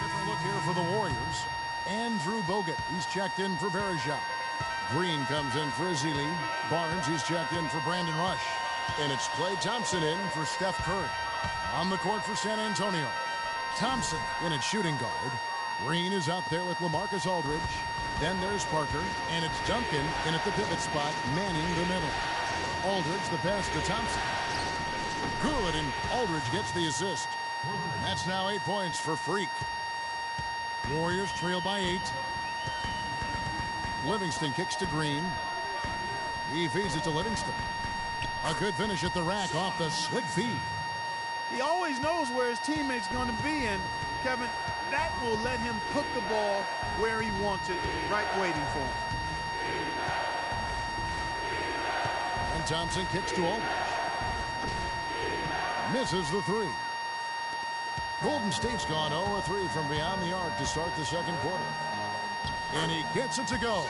Different look here for the Warriors. Andrew Bogut, he's checked in for Varejão. Green comes in for Ezeli. Barnes, he's checked in for Brandon Rush. And it's Klay Thompson in for Steph Curry. On the court for San Antonio. Thompson in at shooting guard. Green is out there with LaMarcus Aldridge. Then there's Parker. And it's Duncan in at the pivot spot, manning the middle. Aldridge the pass to Thompson. Good, and Aldridge gets the assist. That's now 8 points for Freak. Warriors trail by 8. Livingston kicks to Green. He feeds it to Livingston. A good finish at the rack off the slick feed. He always knows where his teammate's going to be, and Kevin, that will let him put the ball where he wants it, right waiting for him. And Thompson kicks to Aldridge. Misses the 3. Golden State's gone 0-3 from beyond the arc to start the second quarter. And he gets it to go.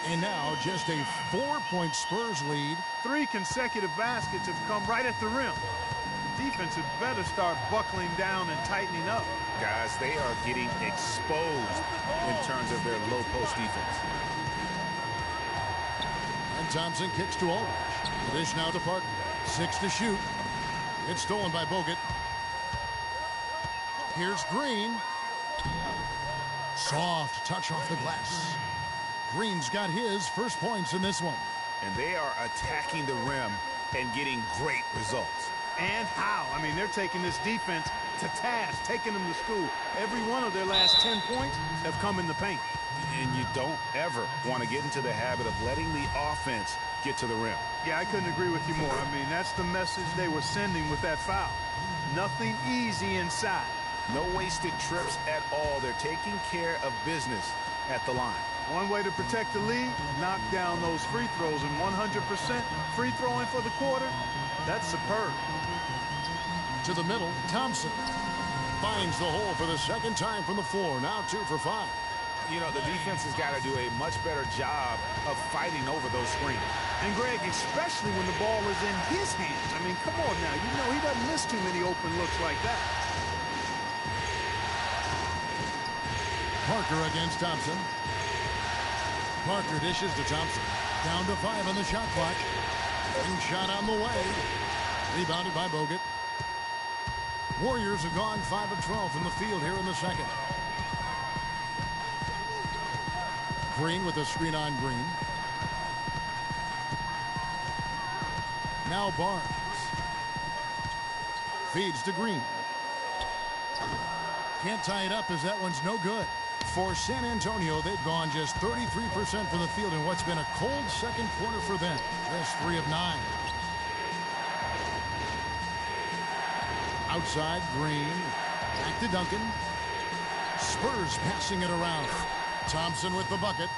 And now just a 4-point Spurs lead. 3 consecutive baskets have come right at the rim. Defense had better start buckling down and tightening up. Guys, they are getting exposed in terms of their low post defense. And Thompson kicks to Aldridge. The dish now to Parker. 6 to shoot. It's stolen by Bogut. Here's Green. Soft touch off the glass. Green's got his first points in this one. And they are attacking the rim and getting great results. And how? I mean, they're taking this defense to task, taking them to school. Every one of their last 10 points have come in the paint. And you don't ever want to get into the habit of letting the offense get to the rim. Yeah, I couldn't agree with you more. I mean, that's the message they were sending with that foul. Nothing easy inside. No wasted trips at all. They're taking care of business at the line. One way to protect the lead, knock down those free throws, and 100% free throwing for the quarter, that's superb. To the middle, Thompson finds the hole for the second time from the floor. Now 2 for 5. You know, the defense has got to do a much better job of fighting over those screens. And Greg, especially when the ball is in his hands. I mean, come on now. You know he doesn't miss too many open looks like that. Parker against Thompson. Parker dishes to Thompson. Down to 5 on the shot clock. And shot on the way. Rebounded by Bogut. Warriors have gone 5 of 12 from the field here in the second. Green with a screen on Green. Now Barnes. Feeds to Green. Can't tie it up as that one's no good. For San Antonio, they've gone just 33% from the field in what's been a cold second quarter for them. Just 3 of 9. Outside, Green. Back to Duncan. Spurs passing it around. Thompson with the bucket.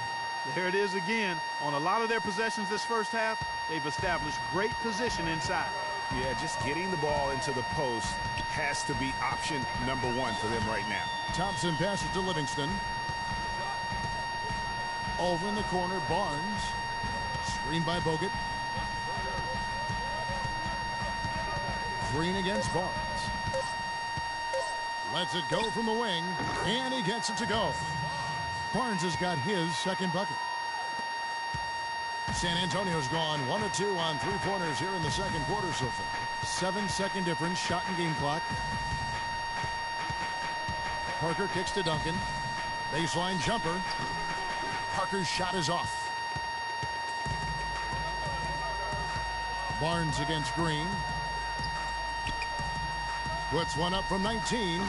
There it is again. On a lot of their possessions this first half, they've established great position inside. Yeah, just getting the ball into the post has to be option number one for them right now. Thompson passes to Livingston. Over in the corner, Barnes. Screen by Bogut. Green against Barnes. Lets it go from the wing, and he gets it to go. Barnes has got his second bucket. San Antonio's gone 1 of 2 on three-pointers here in the second quarter so far. 7-second difference, shot and game clock. Parker kicks to Duncan. Baseline jumper. Parker's shot is off. Barnes against Green. Puts one up from 19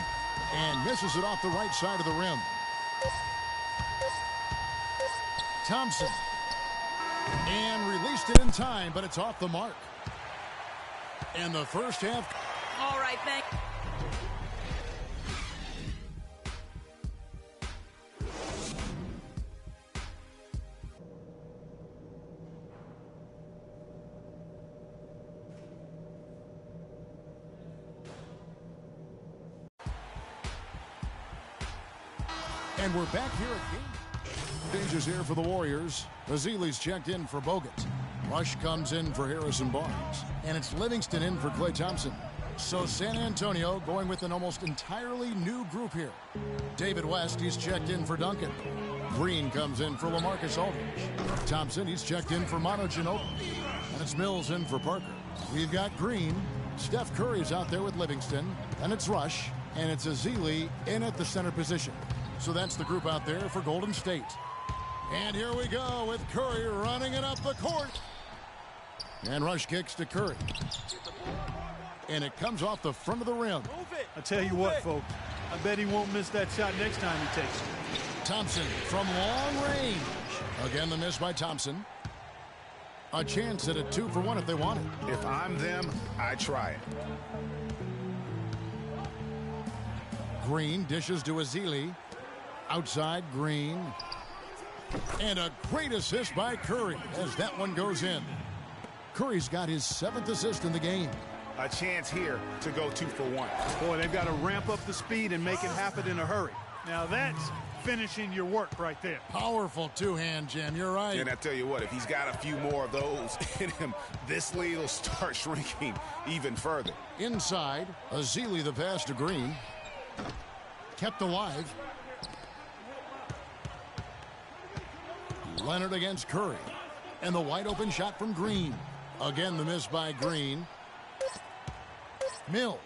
and misses it off the right side of the rim. Thompson. And released it in time, but it's off the mark. And the first half. All right, thank you. And we're back here at game. Changes here for the Warriors. Ezeli's checked in for Bogut. Rush comes in for Harrison Barnes. And it's Livingston in for Klay Thompson. So San Antonio going with an almost entirely new group here. David West, he's checked in for Duncan. Green comes in for LaMarcus Aldridge. Thompson, he's checked in for Manu Ginobili. And it's Mills in for Parker. We've got Green. Steph Curry's out there with Livingston. And it's Rush. And it's Ezeli in at the center position. So that's the group out there for Golden State. And here we go with Curry running it up the court. And Rush kicks to Curry. And it comes off the front of the rim. I tell you what, folks, I bet he won't miss that shot next time he takes it. Thompson from long range. Again, the miss by Thompson. A chance at a 2-for-1 if they want it. If I'm them, I try it. Green dishes to Ezeli. Outside, Green. And a great assist by Curry as that one goes in. Curry's got his 7th assist in the game. A chance here to go 2-for-1. Boy, they've got to ramp up the speed and make it happen in a hurry. Now that's finishing your work right there. Powerful two-hand jam, you're right. And I tell you what, if he's got a few more of those in him, this lead will start shrinking even further. Inside, Ezeli the pass to Green. Kept alive. Leonard against Curry. And the wide open shot from Green. Again, the miss by Green. Mills.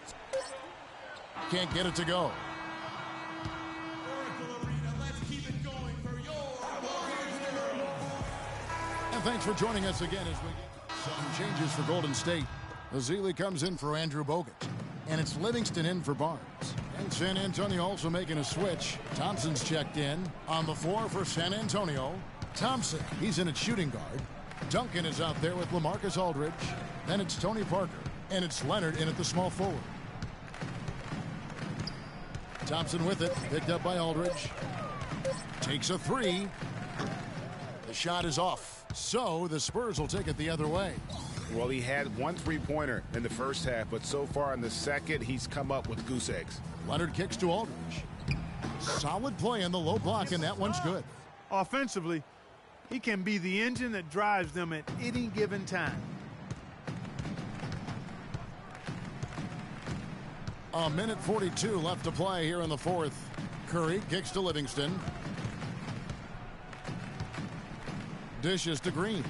Can't get it to go. And thanks for joining us again as we get some changes for Golden State. Ezeli comes in for Andrew Bogut. And it's Livingston in for Barnes. And San Antonio also making a switch. Thompson's checked in on the floor for San Antonio. Thompson, he's in at shooting guard. Duncan is out there with LaMarcus Aldridge. Then it's Tony Parker. And it's Leonard in at the small forward. Thompson with it. Picked up by Aldridge. Takes a three. The shot is off. So the Spurs will take it the other way. Well, he had one three-pointer in the first half, but so far in the second, he's come up with goose eggs. Leonard kicks to Aldridge. Solid play in the low block, and that one's good. Offensively, he can be the engine that drives them at any given time. A minute 42 left to play here in the fourth. Curry kicks to Livingston. Dishes to Green.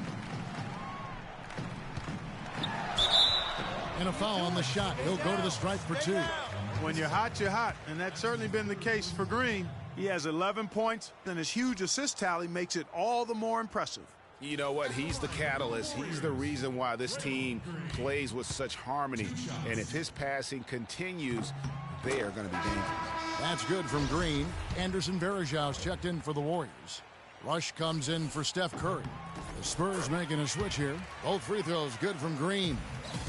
And a foul on the shot. He'll go to the stripe for 2. When you're hot, you're hot. And that's certainly been the case for Green. He has 11 points, and his huge assist tally makes it all the more impressive. You know what? He's the catalyst. He's the reason why this team plays with such harmony. And if his passing continues, they are going to be dangerous. That's good from Green. Anderson Varejau's checked in for the Warriors. Rush comes in for Steph Curry. The Spurs making a switch here. Both free throws good from Green.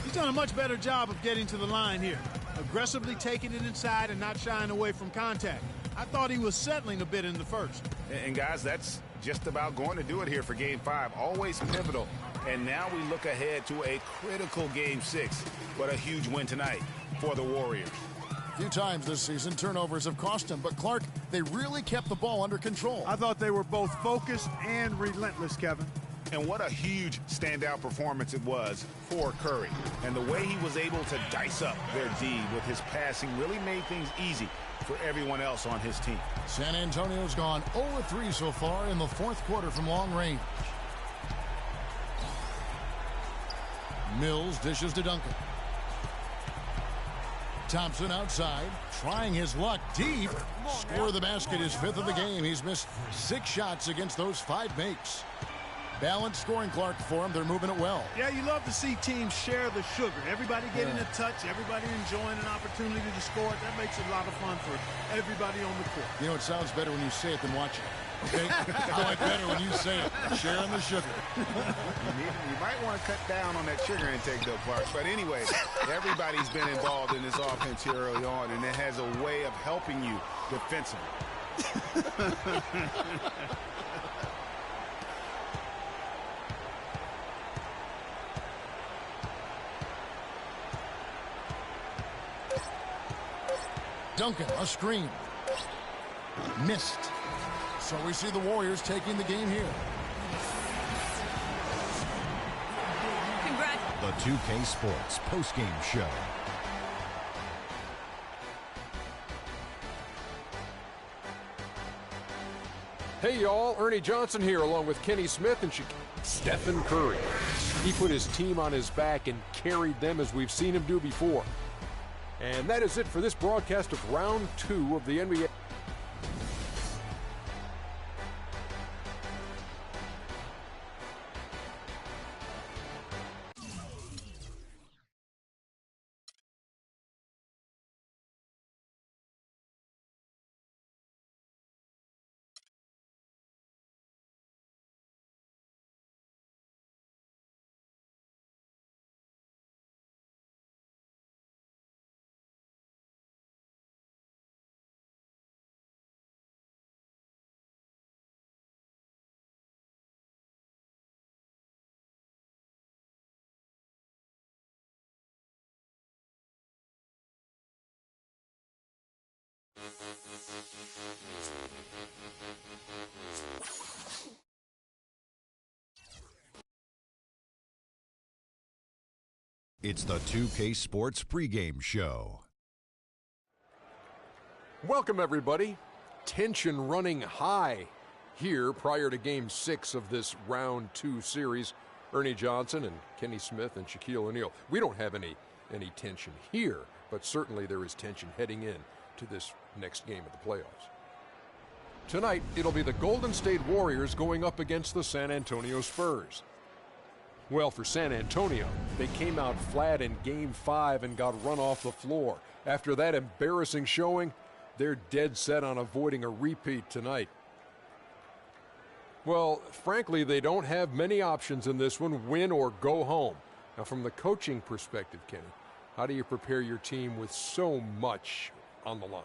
He's done a much better job of getting to the line here. Aggressively taking it inside and not shying away from contact. I thought he was settling a bit in the first. And guys, that's just about going to do it here for Game 5. Always pivotal. And now we look ahead to a critical Game 6. What a huge win tonight for the Warriors. A few times this season, turnovers have cost him. But, Clark, they really kept the ball under control. I thought they were both focused and relentless, Kevin. And what a huge standout performance it was for Curry. And the way he was able to dice up their D with his passing really made things easy for everyone else on his team. San Antonio's gone 0-3 so far in the fourth quarter from long range. Mills dishes to Duncan. Thompson outside, trying his luck deep. Score of the basket, his fifth of the game. He's missed 6 shots against those 5 makes. Balanced scoring, Clark, for him. They're moving it well. Yeah, you love to see teams share the sugar. Everybody getting a touch, everybody enjoying an opportunity to score it. That makes it a lot of fun for everybody on the court. You know, it sounds better when you say it than watch it. Okay? I like better when you say it. Sharing the sugar. You might want to cut down on that sugar intake, though, Clark. But anyway, everybody's been involved in this offense here early on, and it has a way of helping you defensively. Duncan, a screen. Missed. So we see the Warriors taking the game here. Congrats. The 2K Sports postgame show. Hey, y'all. Ernie Johnson here, along with Kenny Smith and Stephen Curry. He put his team on his back and carried them as we've seen him do before. And that is it for this broadcast of Round 2 of the NBA. It's the 2K Sports pregame show. Welcome, everybody. Tension running high here prior to Game 6 of this Round 2 series. Ernie Johnson and Kenny Smith and Shaquille O'Neal. We don't have any tension here, but certainly there is tension heading in to this next game of the playoffs. Tonight, it'll be the Golden State Warriors going up against the San Antonio Spurs. Well, for San Antonio, they came out flat in Game 5 and got run off the floor. After that embarrassing showing, they're dead set on avoiding a repeat tonight. Well, frankly, they don't have many options in this one, win or go home. Now, from the coaching perspective, Kenny, how do you prepare your team with so much on the line?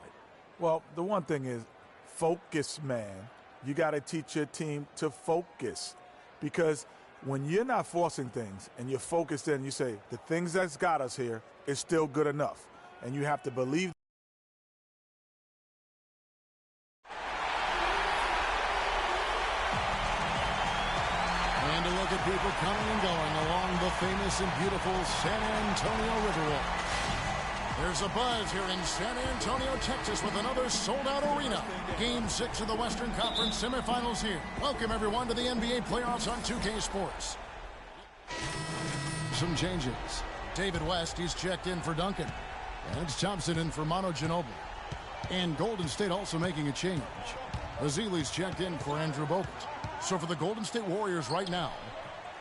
Well, the one thing is focus, man. You got to teach your team to focus, because when you're not forcing things and you're focused in, you say, the things that's got us here is still good enough. And you have to believe. And to look at people coming and going along the famous and beautiful San Antonio Riverwalk. There's a buzz here in San Antonio, Texas, with another sold-out arena. Game 6 of the Western Conference semifinals here. Welcome, everyone, to the NBA playoffs on 2K Sports. Some changes. David West, he's checked in for Duncan. And it's Thompson in for Manu Ginobili. And Golden State also making a change. Ezeli's checked in for Andrew Bogut. So for the Golden State Warriors right now,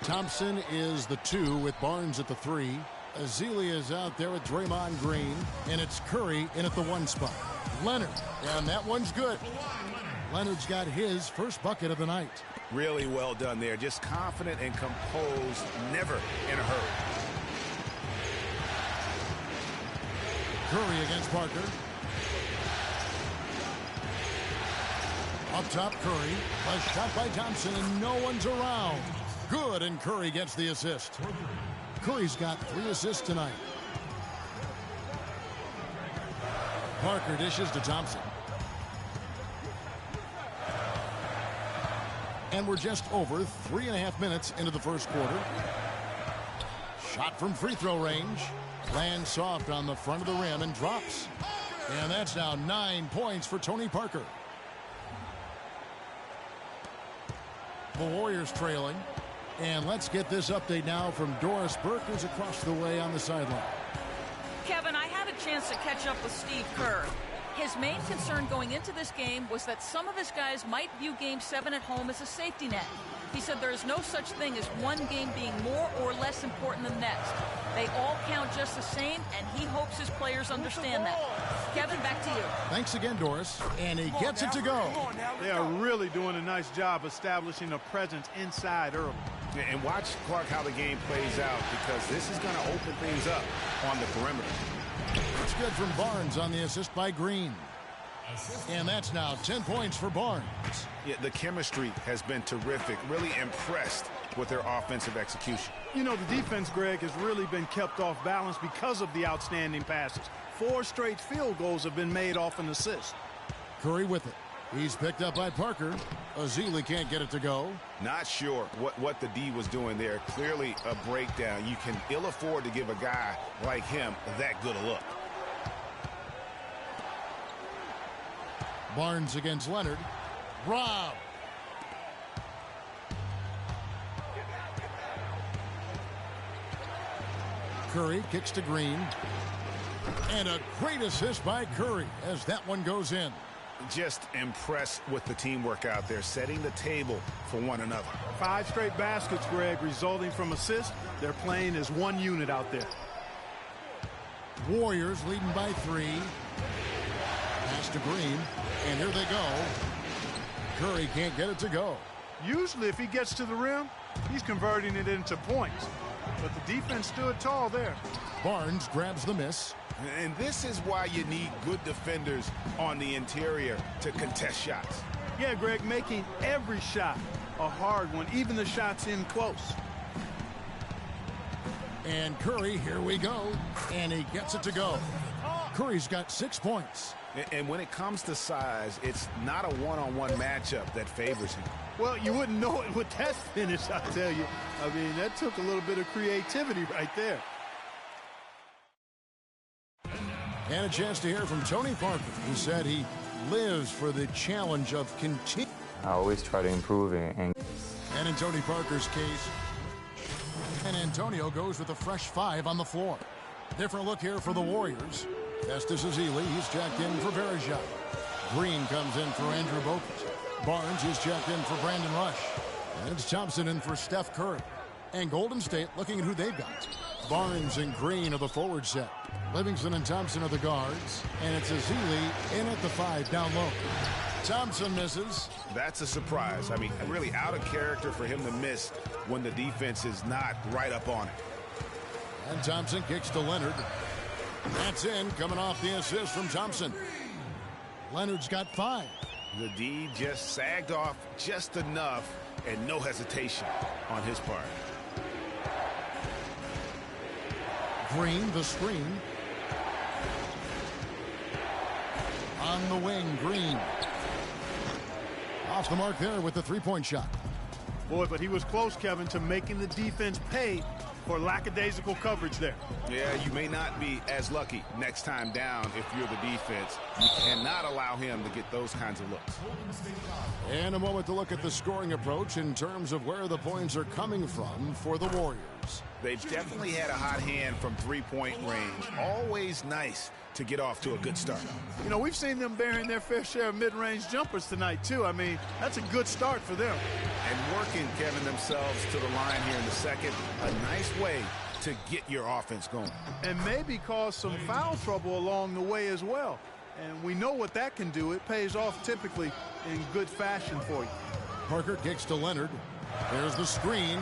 Thompson is the 2 with Barnes at the 3. Ezeli is out there with Draymond Green, and it's Curry in at the 1 spot. Leonard, and that one's good. Leonard's got his first bucket of the night. Really well done there. Just confident and composed, never in a hurry. Curry against Parker. Up top, Curry. A shot by Thompson, and no one's around. Good, and Curry gets the assist. Curry's got 3 assists tonight. Parker dishes to Thompson. And we're just over 3.5 minutes into the first quarter. Shot from free throw range. Lands soft on the front of the rim and drops. And that's now 9 points for Tony Parker. The Warriors trailing. And let's get this update now from Doris Burke, who's across the way on the sideline. Kevin, I had a chance to catch up with Steve Kerr. His main concern going into this game was that some of his guys might view Game 7 at home as a safety net. He said there is no such thing as one game being more or less important than the next. They all count just the same, and he hopes his players understand that. Kevin, back to you. Thanks again, Doris. And he gets it to go. They are really doing a nice job establishing a presence inside early. And watch, Clark, how the game plays out, because this is going to open things up on the perimeter. It's good from Barnes on the assist by Green. And that's now 10 points for Barnes. Yeah, the chemistry has been terrific. Really impressed with their offensive execution. You know, the defense, Greg, has really been kept off balance because of the outstanding passes. 4 straight field goals have been made off an assist. Curry with it. He's picked up by Parker. Ezeli can't get it to go. Not sure what the D was doing there. Clearly a breakdown. You can ill afford to give a guy like him that good a look. Barnes against Leonard. Rob. Curry kicks to Green. And a great assist by Curry as that one goes in. Just impressed with the teamwork out there, setting the table for one another. 5 straight baskets, Greg, resulting from assists. They're playing as one unit out there. Warriors leading by 3. Pass to Green, and here they go. Curry can't get it to go. Usually if he gets to the rim, he's converting it into points. But the defense stood tall there. Barnes grabs the miss. And this is why you need good defenders on the interior to contest shots. Yeah, Greg, making every shot a hard one, even the shots in close. And Curry, here we go. And he gets it to go. Curry's got 6 points. And when it comes to size, it's not a one-on-one matchup that favors him. Well, you wouldn't know it with that finish, I tell you. I mean, that took a little bit of creativity right there. And a chance to hear from Tony Parker, who said he lives for the challenge of continue. I always try to improve And in Tony Parker's case, and Antonio goes with a fresh 5 on the floor. Different look here for the Warriors. Festus Ezeli, he's checked in for Verejao. Green comes in for Andrew Bogut. Barnes is checked in for Brandon Rush. And it's Thompson in for Steph Curry. And Golden State looking at who they've got. Barnes and Green are the forward set. Livingston and Thompson are the guards. And it's Ezeli in at the 5 down low. Thompson misses. That's a surprise. I mean, really out of character for him to miss when the defense is not right up on it. And Thompson kicks to Leonard. That's in, coming off the assist from Thompson. Leonard's got 5. The D just sagged off just enough, and no hesitation on his part. Green, the screen. On the wing, Green. Off the mark there with the 3-point shot. Boy, but he was close, Kevin, to making the defense pay for lackadaisical coverage there. Yeah, you may not be as lucky next time down if you're the defense. You cannot allow him to get those kinds of looks. And a moment to look at the scoring approach in terms of where the points are coming from for the Warriors. They've definitely had a hot hand from 3-point range. Always nice to get off to a good start. You know, we've seen them bearing their fair share of mid-range jumpers tonight, too. I mean, that's a good start for them. And working, Kevin, themselves to the line here in the second. A nice way to get your offense going. And maybe cause some foul trouble along the way as well. And we know what that can do. It pays off typically in good fashion for you. Parker kicks to Leonard. There's the screen.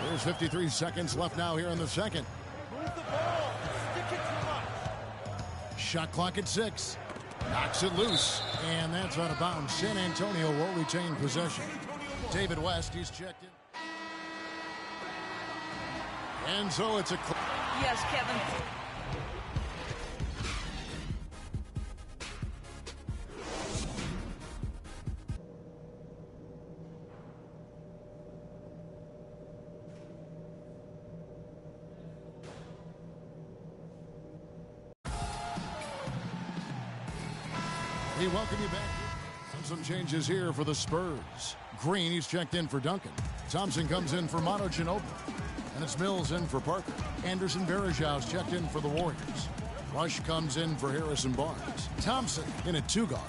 There's 53 seconds left now here in the second. Move the ball. Stick it to us. Shot clock at 6. Knocks it loose, and that's out of bounds. San Antonio will retain possession. David West, he's checked in. And so it's a... Yes, Kevin. We welcome you back. Some changes here for the Spurs. Green, he's checked in for Duncan. Thompson comes in for Manu Ginobili. And it's Mills in for Parker. Anderson Varejau's checked in for the Warriors. Rush comes in for Harrison Barnes. Thompson in at 2-guard.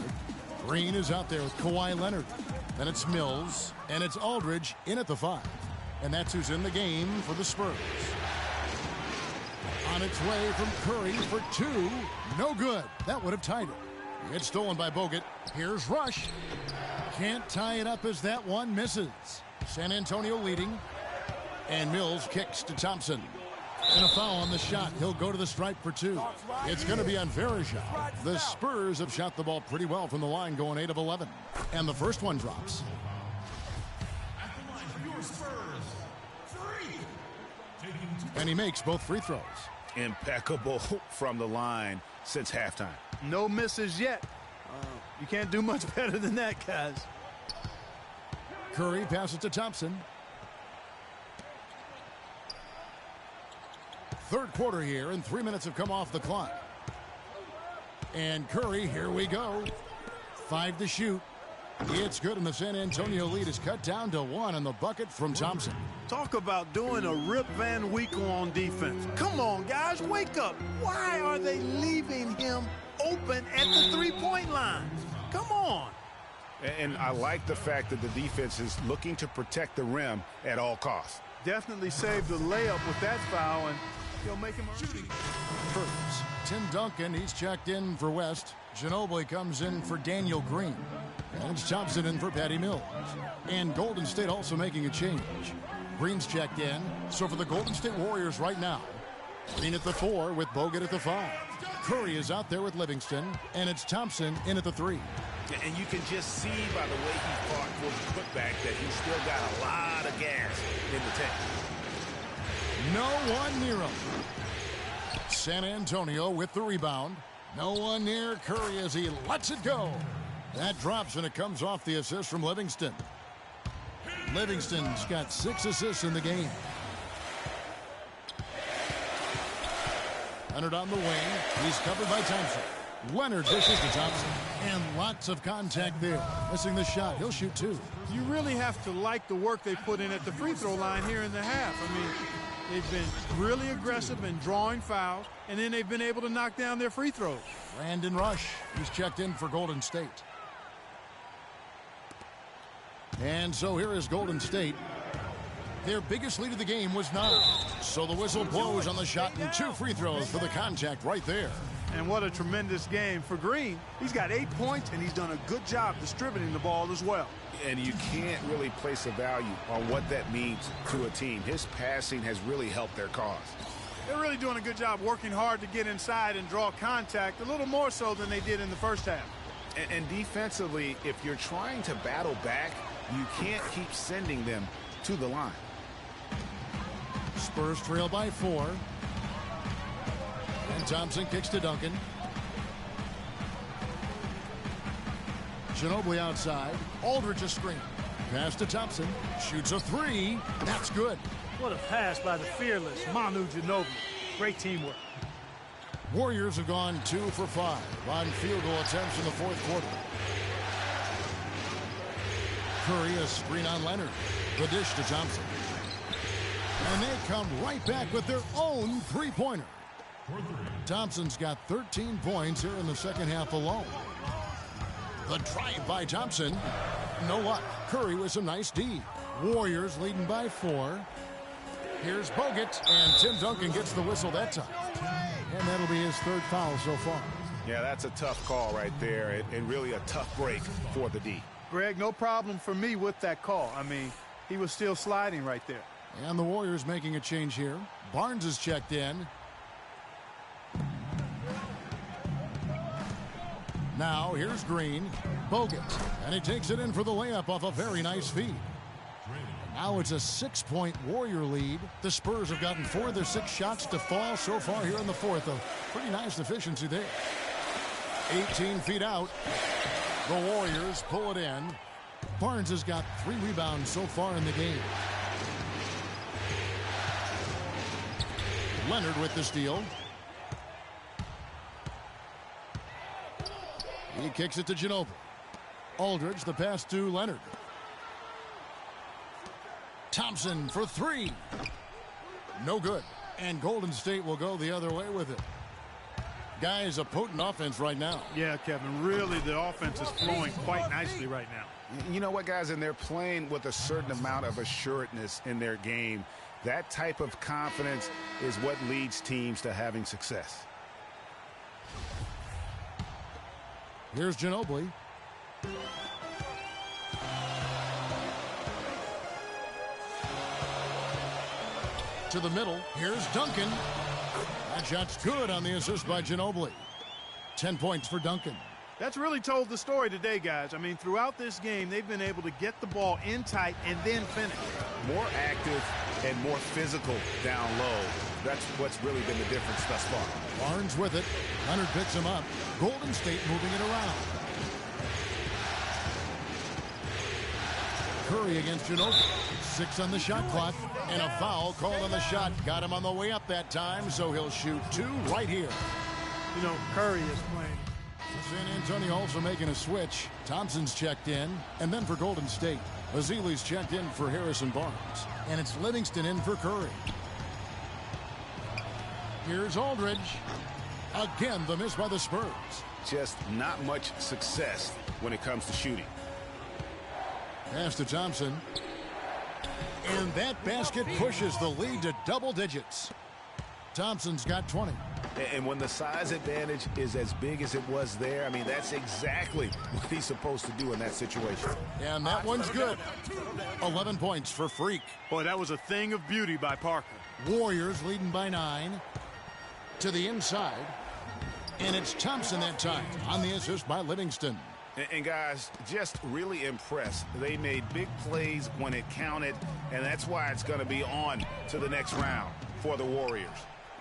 Green is out there with Kawhi Leonard. Then it's Mills, and it's Aldridge in at the 5. And that's who's in the game for the Spurs. On its way from Curry for 2. No good. That would have tied it. It's stolen by Bogut. Here's Rush. Can't tie it up as that one misses. San Antonio leading. And Mills kicks to Thompson. And a foul on the shot. He'll go to the stripe for 2. It's going to be on Varejao. The Spurs have shot the ball pretty well from the line, going 8 of 11. And the first one drops. At the line for your Spurs, 3. And he makes both free throws. Impeccable from the line since halftime. No misses yet. You can't do much better than that, guys. Curry passes to Thompson. Third quarter here, and 3 minutes have come off the clock. And Curry, here we go. 5 to shoot. It's good, and the San Antonio lead is cut down to 1 on the bucket from Thompson. Talk about doing a Rip Van Winkle on defense. Come on, guys, wake up. Why are they leaving him open at the three-point line? Come on. And I like the fact that the defense is looking to protect the rim at all costs. Definitely saved the layup with that foul, and he'll make him shooting. First, Tim Duncan, he's checked in for West. Ginobili comes in for Daniel Green. And it's Thompson in for Patty Mills. And Golden State also making a change. Green's checked in. So for the Golden State Warriors right now, Green at the 4 with Bogut at the 5. Curry is out there with Livingston. And it's Thompson in at the 3. And you can just see by the way he fought for the putback that he's still got a lot of gas in the tank. No one near him. San Antonio with the rebound. No one near Curry as he lets it go. That drops, and it comes off the assist from Livingston. Livingston's got 6 assists in the game. Leonard on the wing. He's covered by Thompson. Leonard dishes to Thompson. And lots of contact there. Missing the shot. He'll shoot 2. You really have to like the work they put in at the free throw line here in the half. I mean, they've been really aggressive in drawing fouls, and then they've been able to knock down their free throws. Brandon Rush. He's checked in for Golden State. And so here is Golden State. Their biggest lead of the game was 9. So the whistle blows on the shot, and 2 free throws for the contact right there. And what a tremendous game for Green. He's got 8 points, and he's done a good job distributing the ball as well. And you can't really place a value on what that means to a team. His passing has really helped their cause. They're really doing a good job working hard to get inside and draw contact, a little more so than they did in the first half. And defensively, if you're trying to battle back, you can't keep sending them to the line. Spurs trail by 4. And Thompson kicks to Duncan. Ginobili outside. Aldridge a screen. Pass to Thompson. Shoots a 3. That's good. What a pass by the fearless Manu Ginobili. Great teamwork. Warriors have gone 2 for 5 on field goal attempts in the fourth quarter. Curry a screen on Leonard. The dish to Thompson. And they come right back with their own three-pointer. Thompson's got 13 points here in the second half alone. The drive by Thompson. You know what? Curry with some nice D. Warriors leading by 4. Here's Bogut, and Tim Duncan gets the whistle that time. And that'll be his 3rd foul so far. Yeah, that's a tough call right there, and really a tough break for the D. Greg, no problem for me with that call. I mean, he was still sliding right there. And the Warriors making a change here. Barnes is checked in. Now here's Green. Bogut. And he takes it in for the layup off a very nice feed. Now it's a 6-point Warrior lead. The Spurs have gotten 4 of their 6 shots to fall so far here in the fourth. A pretty nice efficiency there. 18 feet out. The Warriors pull it in. Barnes has got 3 rebounds so far in the game. Leonard with the steal. He kicks it to Ginobili. Aldridge, the pass to Leonard. Thompson for 3. No good. And Golden State will go the other way with it. Guys, a potent offense right now. Yeah, Kevin, really the offense is flowing quite nicely right now. You know what, guys, and they're playing with a certain amount of assuredness in their game. That type of confidence is what leads teams to having success. Here's Ginobili. To the middle. Here's Duncan. That shot's good on the assist by Ginobili. 10 points for Duncan. That's really told the story today, guys. I mean, throughout this game, they've been able to get the ball in tight and then finish. More active and more physical down low. That's what's really been the difference thus far. Barnes with it. Leonard picks him up. Golden State moving it around. Curry against Ginobili. 6 on the shot clock. And a foul called on the shot. Got him on the way up that time, so he'll shoot 2 right here. You know, Curry is playing. San Antonio also making a switch. Thompson's checked in. And then for Golden State, Bazili's checked in for Harrison Barnes. And it's Livingston in for Curry. Here's Aldridge. Again, the miss by the Spurs. Just not much success when it comes to shooting. Pass to Thompson. And that basket pushes the lead to double digits. Thompson's got 20. And when the size advantage is as big as it was there, I mean, that's exactly what he's supposed to do in that situation. And that one's good. 11 points for Freak. Boy, that was a thing of beauty by Parker. Warriors leading by 9. To the inside. And it's Thompson that time on the assist by Livingston. And guys, just really impressed. They made big plays when it counted, and that's why it's going to be on to the next round for the Warriors.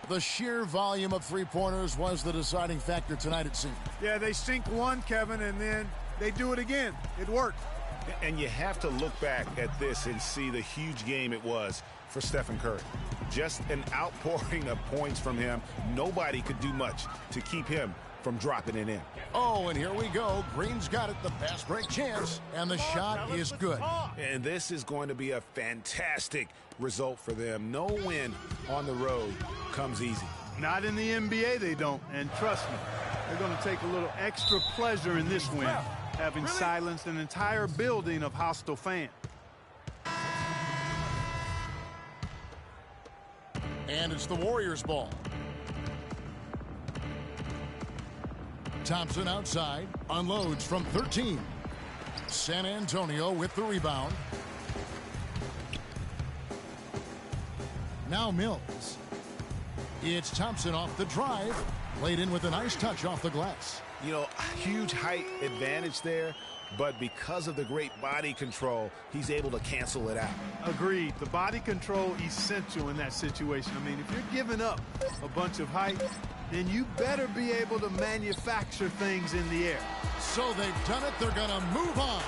The sheer volume of three-pointers was the deciding factor tonight, it seemed. Yeah, they sink one, Kevin, and then they do it again. It worked. And you have to look back at this and see the huge game it was for Stephen Curry. Just an outpouring of points from him. Nobody could do much to keep him from dropping it in. Oh, and here we go. Green's got it, the fast break chance, and the shot is good. And this is going to be a fantastic result for them. No win on the road comes easy. Not in the NBA, they don't. And trust me, they're going to take a little extra pleasure in this win, having silenced an entire building of hostile fans. And it's the Warriors' ball. Thompson outside, unloads from 13. San Antonio with the rebound. Now Mills. It's Thompson off the drive. Laid in with a nice touch off the glass. You know, huge height advantage there, but because of the great body control, he's able to cancel it out. Agreed. The body control essential in that situation. I mean, if you're giving up a bunch of height, then you better be able to manufacture things in the air. So they've done it. They're going to move on.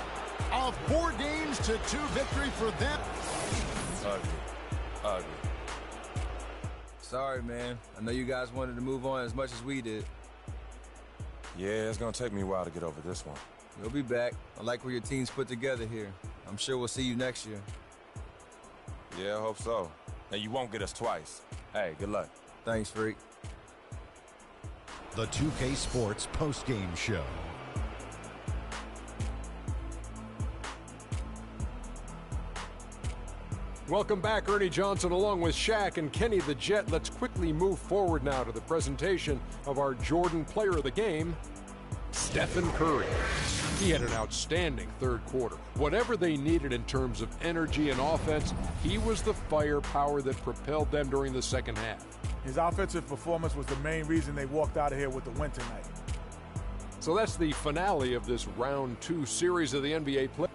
A 4-2 victory for them. Ugly. Sorry, man. I know you guys wanted to move on as much as we did. Yeah, it's going to take me a while to get over this one. You'll be back. I like what your team's put together here. I'm sure we'll see you next year. Yeah, I hope so. And you won't get us twice. Hey, good luck. Thanks, Freak. The 2K Sports postgame show. Welcome back, Ernie Johnson, along with Shaq and Kenny the Jet. Let's quickly move forward now to the presentation of our Jordan Player of the Game, Stephen Curry. He had an outstanding third quarter. Whatever they needed in terms of energy and offense, he was the firepower that propelled them during the second half. His offensive performance was the main reason they walked out of here with the win tonight. So that's the finale of this round 2 series of the NBA play.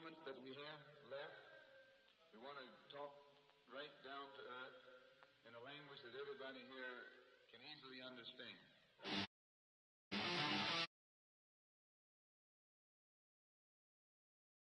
moments that we have left, we want to talk right down to earth in a language that everybody here can easily understand.